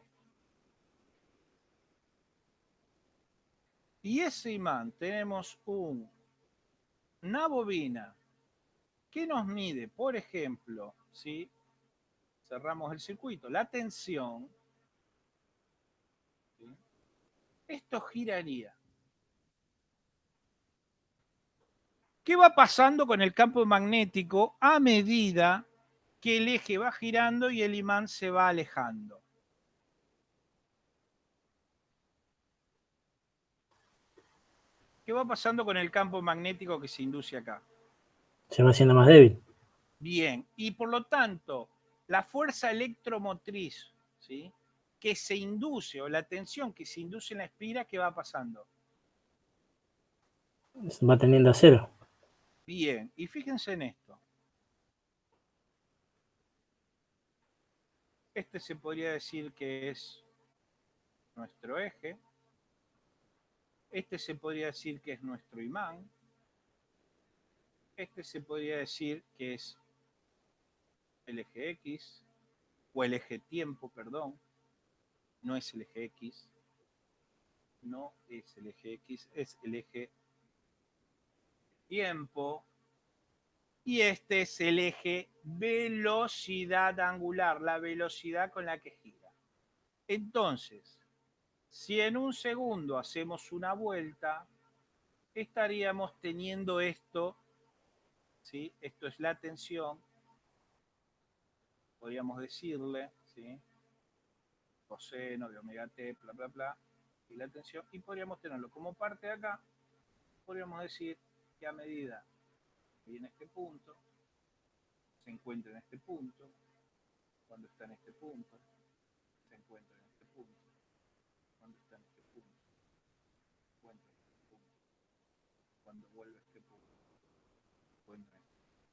y ese imán tenemos una bobina que nos mide, por ejemplo, ¿sí?, cerramos el circuito, la tensión, ¿sí?, esto giraría. ¿Qué va pasando con el campo magnético a medida que el eje va girando y el imán se va alejando? ¿Qué va pasando con el campo magnético que se induce acá? Se va haciendo más débil. Bien, y por lo tanto, la fuerza electromotriz, ¿sí?, que se induce, o la tensión que se induce en la espira, ¿qué va pasando? Va tendiendo a cero. Bien, y fíjense en esto. Este se podría decir que es nuestro eje. Este se podría decir que es nuestro imán. Este se podría decir que es el eje X, o el eje tiempo, perdón. No es el eje X. No es el eje X, es el eje tiempo. Y este es el eje velocidad angular, la velocidad con la que gira. Entonces, si en un segundo hacemos una vuelta, estaríamos teniendo esto, ¿sí? Esto es la tensión, podríamos decirle, ¿sí?, coseno de omega t, bla, bla, bla, y la tensión, y podríamos tenerlo como parte de acá, podríamos decir que a medida que viene este punto, se encuentra en este punto, cuando está en este punto, se encuentra en este punto, cuando está en este punto, se encuentra en este punto, cuando vuelve a este punto, se encuentra en este punto.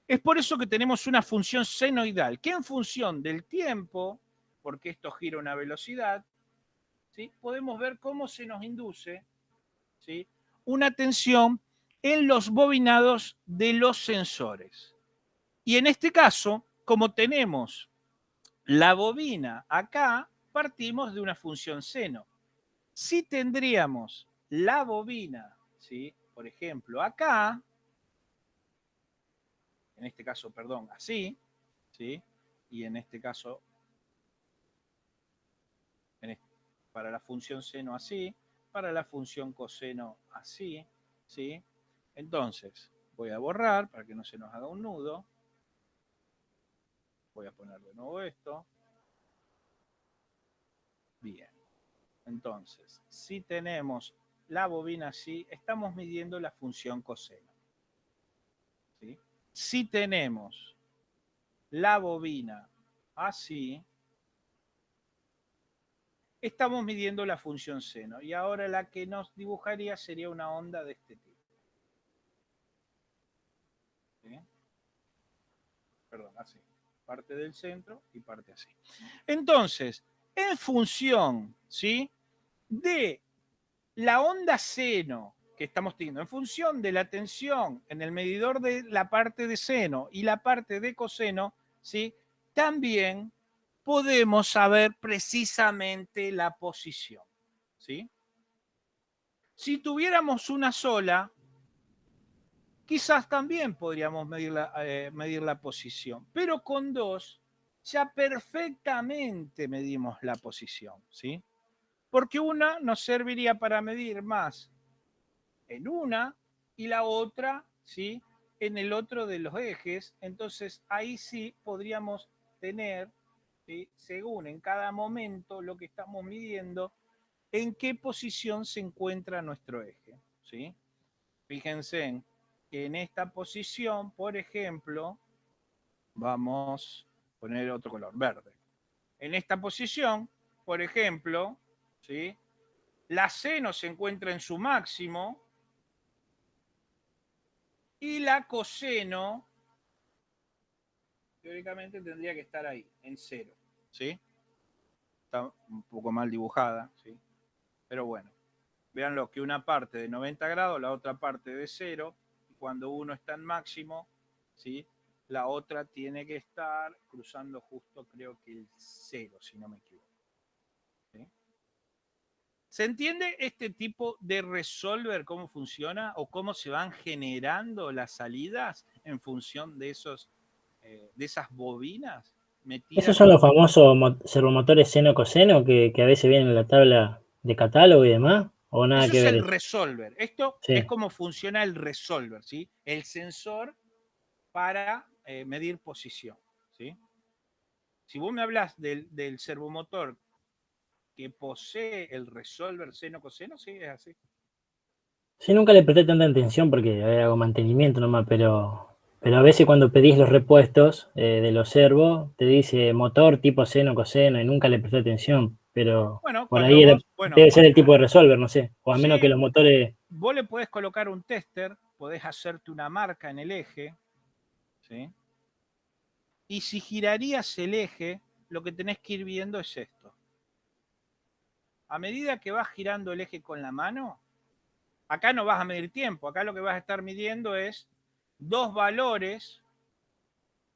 Es por eso que tenemos una función senoidal, que en función del tiempo, porque esto gira a una velocidad, ¿sí?, podemos ver cómo se nos induce, ¿sí?, una tensión en los bobinados de los sensores. Y en este caso, como tenemos La bobina, acá partimos de una función seno. Si tendríamos la bobina, ¿sí? Por ejemplo, acá, en este caso, perdón, así, ¿sí? Y en este caso, para la función seno así, para la función coseno así, ¿sí? Entonces, voy a borrar para que no se nos haga un nudo. Voy a poner de nuevo esto. Bien. Entonces, si tenemos la bobina así, estamos midiendo la función coseno. ¿Sí? Si tenemos la bobina así, estamos midiendo la función seno. Y ahora la que nos dibujaría sería una onda de este tipo. ¿Sí? Perdón, así. Parte del centro y parte así. Entonces, en función, ¿sí?, de la onda seno que estamos teniendo, en función de la tensión en el medidor de la parte de seno y la parte de coseno, ¿sí?, también podemos saber precisamente la posición, ¿sí? Si tuviéramos una sola, quizás también podríamos medir la posición, pero con dos ya perfectamente medimos la posición, ¿sí? Porque una nos serviría para medir más en una y la otra, ¿sí?, en el otro de los ejes. Entonces ahí sí podríamos tener, ¿sí?, según en cada momento lo que estamos midiendo, en qué posición se encuentra nuestro eje, ¿sí? Fíjense que en esta posición, por ejemplo, vamos a poner otro color, verde. En esta posición, por ejemplo, ¿sí?, la seno se encuentra en su máximo y la coseno, teóricamente, tendría que estar ahí, en cero, ¿sí? Está un poco mal dibujada, ¿sí? Pero bueno, véanlo, que una parte de 90 grados, la otra parte de cero, y cuando uno está en máximo, ¿sí?, la otra tiene que estar cruzando justo, creo que el cero, si no me equivoco. ¿Sí? ¿Se entiende este tipo de resolver cómo funciona o cómo se van generando las salidas en función de de esas bobinas Esos metidas son en los famosos servomotores seno-coseno que a veces vienen en la tabla de catálogo y demás, o nada Eso que es ver el eso. resolver. Esto es Sí. cómo funciona el resolver, ¿sí? El sensor para medir posición, ¿sí? Si vos me hablas del servomotor que posee el resolver seno-coseno, sí, es así. Sí, nunca le presté tanta atención porque hago mantenimiento nomás, pero a veces cuando pedís los repuestos de los servos, te dice motor tipo seno, coseno, y nunca le presté atención, pero Bueno, por cuando ahí vos, bueno, debe ser el tipo de resolver, no sé, o a menos que sí, los motores. vos le podés colocar un tester, podés hacerte una marca en el eje, ¿sí? Y si girarías el eje, lo que tenés que ir viendo es esto. A medida que vas girando el eje con la mano, acá no vas a medir tiempo, acá lo que vas a estar midiendo es dos valores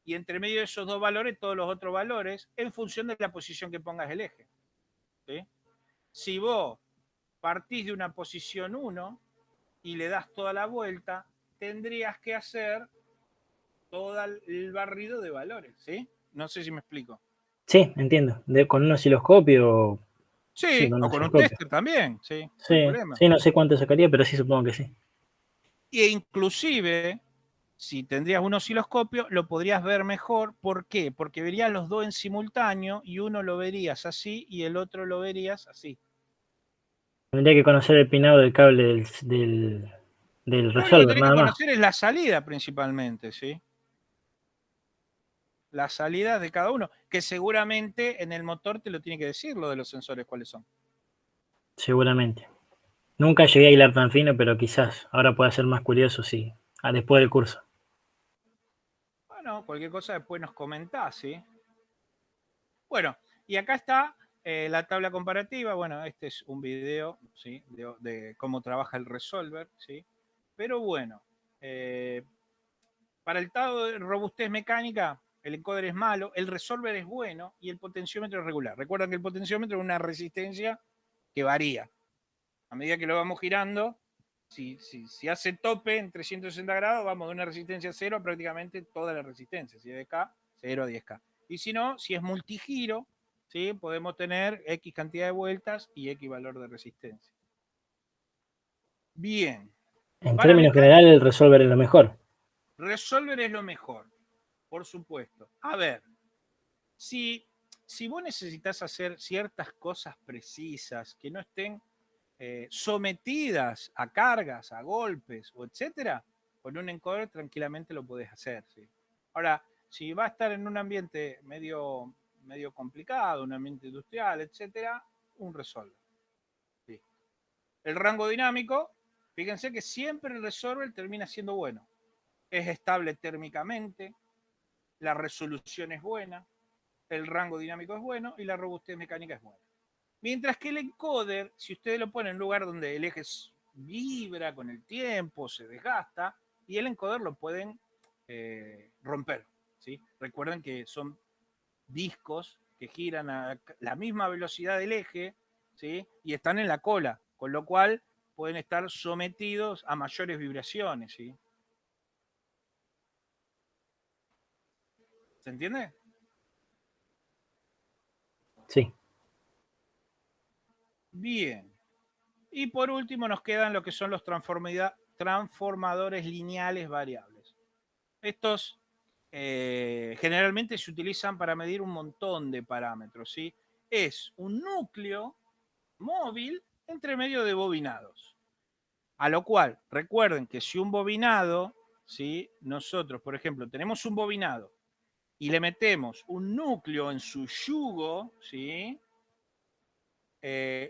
y entre medio de esos dos valores todos los otros valores en función de la posición que pongas el eje, ¿sí? Si vos partís de una posición 1 y le das toda la vuelta, tendrías que hacer todo el barrido de valores, ¿sí? No sé si me explico. Sí, entiendo, con un osciloscopio, sí, Sí, con un o con un osciloscopio. tester también, sí, no hay Sí, problema. sí, no sé cuánto sacaría, pero sí supongo que sí. E inclusive, si tendrías un osciloscopio, lo podrías ver mejor. ¿Por qué? Porque verías los dos en simultáneo y uno lo verías así y el otro lo verías así. Tendría que conocer el pinado del cable del Lo único que resolver, tenés que nada más. conocer es la salida principalmente, ¿sí? Las salidas de cada uno, que seguramente en el motor te lo tiene que decir lo de los sensores cuáles son. Seguramente. Nunca llegué a hilar tan fino, pero quizás ahora pueda ser más curioso, sí, después del curso. Bueno, cualquier cosa después nos comentás, ¿sí? Bueno, y acá está la tabla comparativa. Bueno, este es un video, ¿sí?, de cómo trabaja el resolver, ¿sí? Pero bueno, para el estado de robustez mecánica, el encoder es malo, el resolver es bueno y el potenciómetro es regular. Recuerden que el potenciómetro es una resistencia que varía. A medida que lo vamos girando, si hace tope en 360 grados, vamos de una resistencia 0 a prácticamente toda la resistencia. Si es de K, 0 a 10K. Y si no, si es multigiro, ¿sí? Podemos tener X cantidad de vueltas y X valor de resistencia. Bien. En términos generales, el resolver es lo mejor. Resolver es lo mejor, por supuesto. A ver, si vos necesitas hacer ciertas cosas precisas que no estén sometidas a cargas, a golpes, o etcétera, con un encoder tranquilamente lo podés hacer. ¿Sí? Ahora, si va a estar en un ambiente medio complicado, un ambiente industrial, etcétera, un resolver. ¿Sí? El rango dinámico, fíjense que siempre el resolver termina siendo bueno. Es estable térmicamente, la resolución es buena, el rango dinámico es bueno y la robustez mecánica es buena. Mientras que el encoder, si ustedes lo ponen en un lugar donde el eje vibra con el tiempo, se desgasta, y el encoder lo pueden romper. ¿Sí? Recuerden que son discos que giran a la misma velocidad del eje, ¿sí? Y están en la cola, con lo cual pueden estar sometidos a mayores vibraciones. ¿Sí? ¿Se entiende? Sí. Bien. Y por último nos quedan lo que son los transformadores lineales variables. Estos generalmente se utilizan para medir un montón de parámetros. ¿Sí? Es un núcleo móvil entre medio de bobinados. A lo cual, recuerden que si un bobinado, ¿sí? Nosotros, por ejemplo, tenemos un bobinado y le metemos un núcleo en su yugo, ¿sí?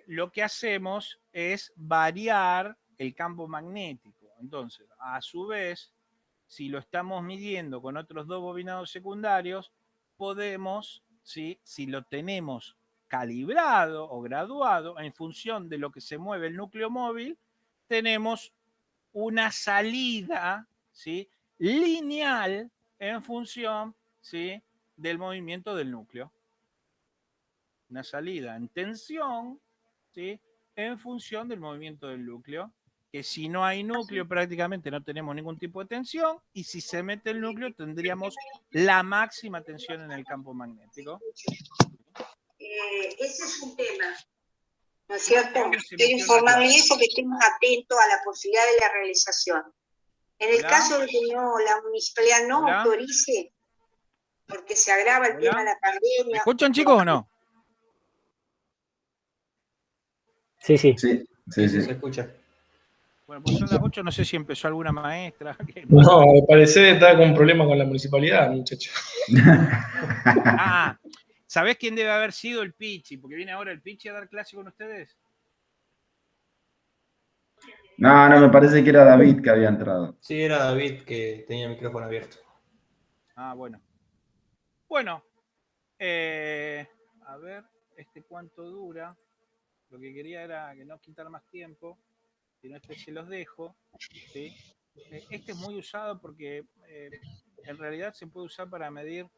Lo que hacemos es variar el campo magnético. Entonces, a su vez, si lo estamos midiendo con otros dos bobinados secundarios, podemos, ¿sí? Si lo tenemos calibrado o graduado en función de lo que se mueve el núcleo móvil, tenemos una salida, ¿sí? Lineal en función, ¿sí? Del movimiento del núcleo. Una salida en tensión, ¿sí? En función del movimiento del núcleo, que si no hay núcleo prácticamente no tenemos ningún tipo de tensión, y si se mete el núcleo tendríamos la máxima tensión en el campo magnético. Ese es un tema, ¿no es cierto? Quiero informarle eso, que estemos atentos a la posibilidad de la realización. En el caso de que no, la municipalidad no autorice, porque se agrava el tema de la pandemia. ¿Me escuchan, chicos, o no? Sí, sí. Sí, se escucha. Bueno, pues son las 8, no sé si empezó alguna maestra. No, al parecer está con problemas con la municipalidad, muchacho. Ah, ¿sabés quién debe haber sido el Pichi? Porque viene ahora el Pichi a dar clase con ustedes. No, me parece que era David que había entrado. Sí, era David que tenía el micrófono abierto. Ah, bueno. Bueno, a ver, cuánto dura. Lo que quería era que no quitar más tiempo, si no se los dejo. ¿Sí? Este es muy usado porque en realidad se puede usar para medir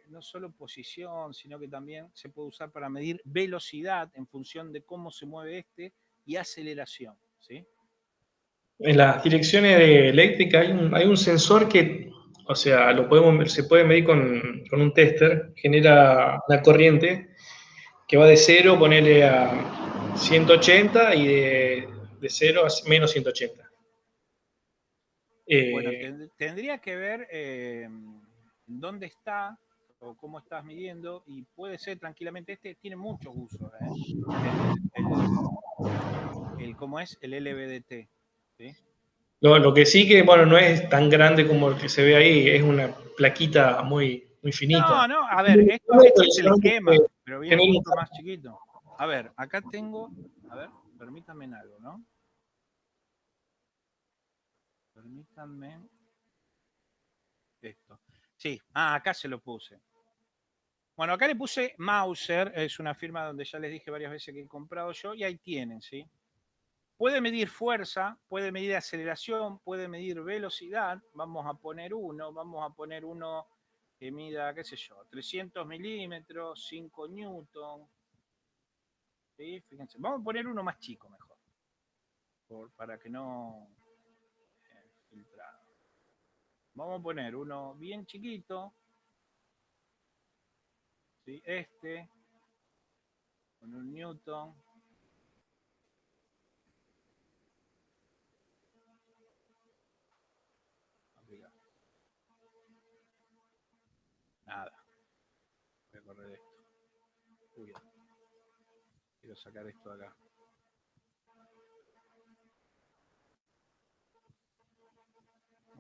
no solo posición, sino que también se puede usar para medir velocidad en función de cómo se mueve y aceleración. ¿Sí? En las direcciones eléctricas hay un sensor que, o sea, se puede medir con un tester, genera una corriente que va de 0, ponerle a 180 y de 0 a menos 180. Bueno, tendría que ver dónde está o cómo estás midiendo, y puede ser tranquilamente, tiene muchos usos, ¿cómo es? El LVDT. ¿Sí? Lo que sí que, bueno, no es tan grande como el que se ve ahí, es una plaquita muy finita. No, a ver, este es el esquema, pero viene mucho más chiquito. A ver, acá tengo, a ver, permítanme en algo, ¿no? Permítanme esto. Sí, acá se lo puse. Bueno, acá le puse Mauser, es una firma donde ya les dije varias veces que he comprado yo, y ahí tienen, ¿sí? Puede medir fuerza, puede medir aceleración, puede medir velocidad. Vamos a poner uno que mida, qué sé yo, 300 milímetros, 5 newton. ¿Sí? Fíjense, vamos a poner uno más chico mejor, para que no filtrado. Vamos a poner uno bien chiquito, ¿sí? Con 1 newton. Nada. Voy a correr esto. Uy, quiero sacar esto de acá.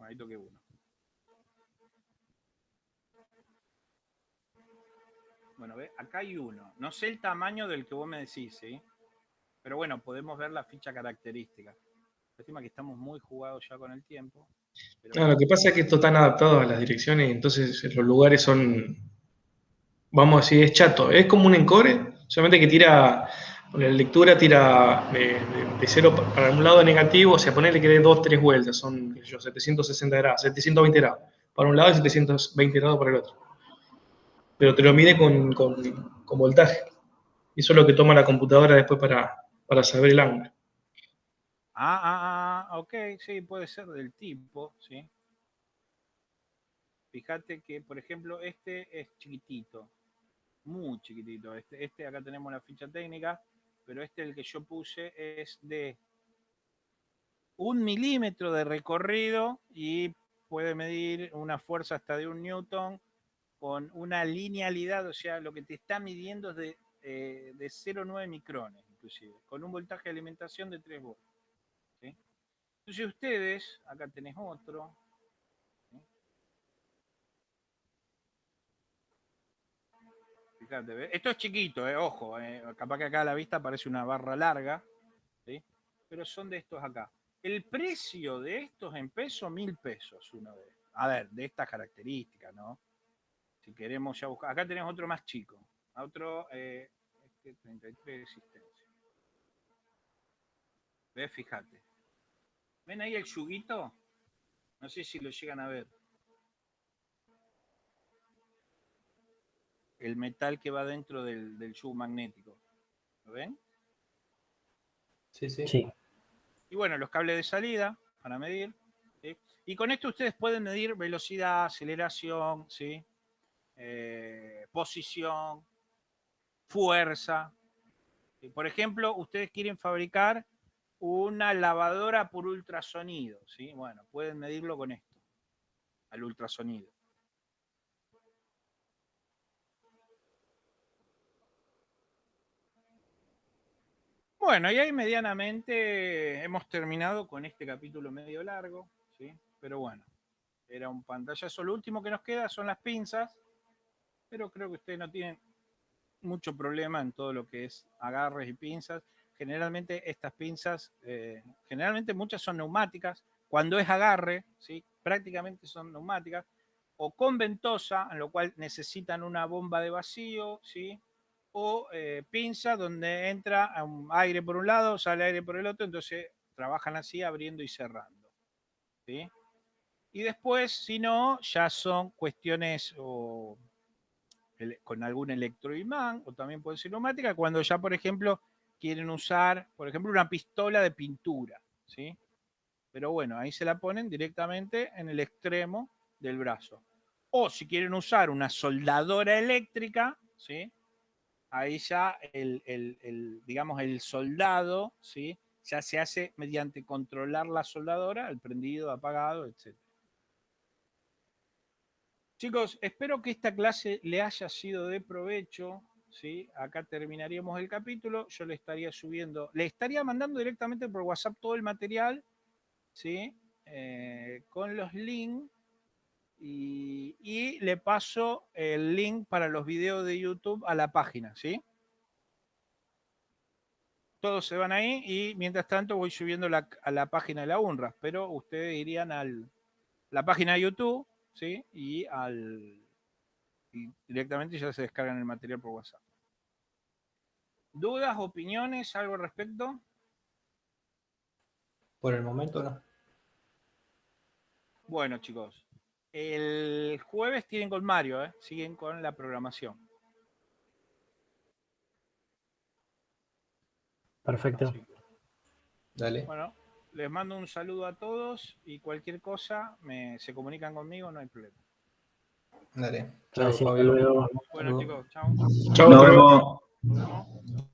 Ahí toqué uno. Bueno, ve, acá hay uno. No sé el tamaño del que vos me decís, ¿sí? Pero bueno, podemos ver la ficha característica. Lástima que estamos muy jugados ya con el tiempo. Pero No, lo que pasa es que esto están adaptados a las direcciones, entonces los lugares son, vamos a decir, es chato. Es como un encore, solamente que tira, la lectura tira de 0 para un lado negativo, o sea, ponerle que dé 2, 3 vueltas, son, qué sé yo, 760 grados, 720 grados para un lado y 720 grados para el otro. Pero te lo mide con voltaje. Y eso es lo que toma la computadora después para saber el ángulo. Ok, sí, puede ser del tipo, ¿sí? Fíjate que, por ejemplo, este es chiquitito, muy chiquitito. Este acá tenemos la ficha técnica, pero el que yo puse es de 1 milímetro de recorrido y puede medir una fuerza hasta de 1 newton con una linealidad, o sea, lo que te está midiendo es de 0,9 micrones, inclusive, con un voltaje de alimentación de 3 volts. ¿Sí? Entonces ustedes, acá tenés otro. ¿Sí? Fíjate, ¿ves? Esto es chiquito, ojo, capaz que acá a la vista parece una barra larga, ¿sí? Pero son de estos acá. El precio de estos en pesos, 1.000 pesos uno de estos. A ver, de estas características, ¿no? Si queremos ya buscar. Acá tenés otro más chico. Otro, 33 de existencia. ¿Ves? Fíjate. ¿Ven ahí el yuguito? No sé si lo llegan a ver. El metal que va dentro del yugo magnético. ¿Lo ven? Sí, sí. Sí. Y bueno, los cables de salida para medir. ¿Sí? Y con esto ustedes pueden medir velocidad, aceleración, ¿sí? Posición, fuerza. Por ejemplo, ustedes quieren fabricar una lavadora por ultrasonido, ¿sí? Bueno, pueden medirlo con esto, al ultrasonido. Bueno, y ahí medianamente hemos terminado con este capítulo medio largo, ¿sí? Pero bueno, era un pantallazo. Lo último que nos queda son las pinzas, pero creo que ustedes no tienen mucho problema en todo lo que es agarres y pinzas. Generalmente estas pinzas, generalmente muchas son neumáticas. Cuando es agarre, ¿sí? Prácticamente son neumáticas. O con ventosa, en lo cual necesitan una bomba de vacío, ¿sí? O pinza donde entra aire por un lado, sale aire por el otro, entonces trabajan así abriendo y cerrando, ¿sí? Y después, si no, ya son cuestiones con algún electroimán, o también puede ser neumática, cuando ya, por ejemplo, quieren usar, por ejemplo, una pistola de pintura, ¿sí? Pero bueno, ahí se la ponen directamente en el extremo del brazo. O si quieren usar una soldadora eléctrica, ¿sí? Ahí ya digamos, el soldado, ¿sí? Ya se hace mediante controlar la soldadora, el prendido, apagado, etc. Chicos, espero que esta clase le haya sido de provecho, ¿sí? Acá terminaríamos el capítulo, yo le estaría subiendo, le estaría mandando directamente por WhatsApp todo el material, ¿sí? Con los links y le paso el link para los videos de YouTube a la página, ¿sí? Todos se van ahí y mientras tanto voy subiendo a la página de la UNRWA, pero ustedes irían a la página de YouTube, ¿sí? Y directamente ya se descargan el material por WhatsApp. ¿Dudas, opiniones, algo al respecto? Por el momento no. Bueno, chicos, El jueves tienen con Mario, siguen con la programación. Perfecto. Así que, Dale. bueno, les mando un saludo a todos y cualquier cosa se comunican conmigo, no hay problema. Dale. Chao, Gracias, hasta Fabio. luego. Bueno, Saludos. chicos, chao. Chao, Nos hasta luego. vemos. Nos vemos.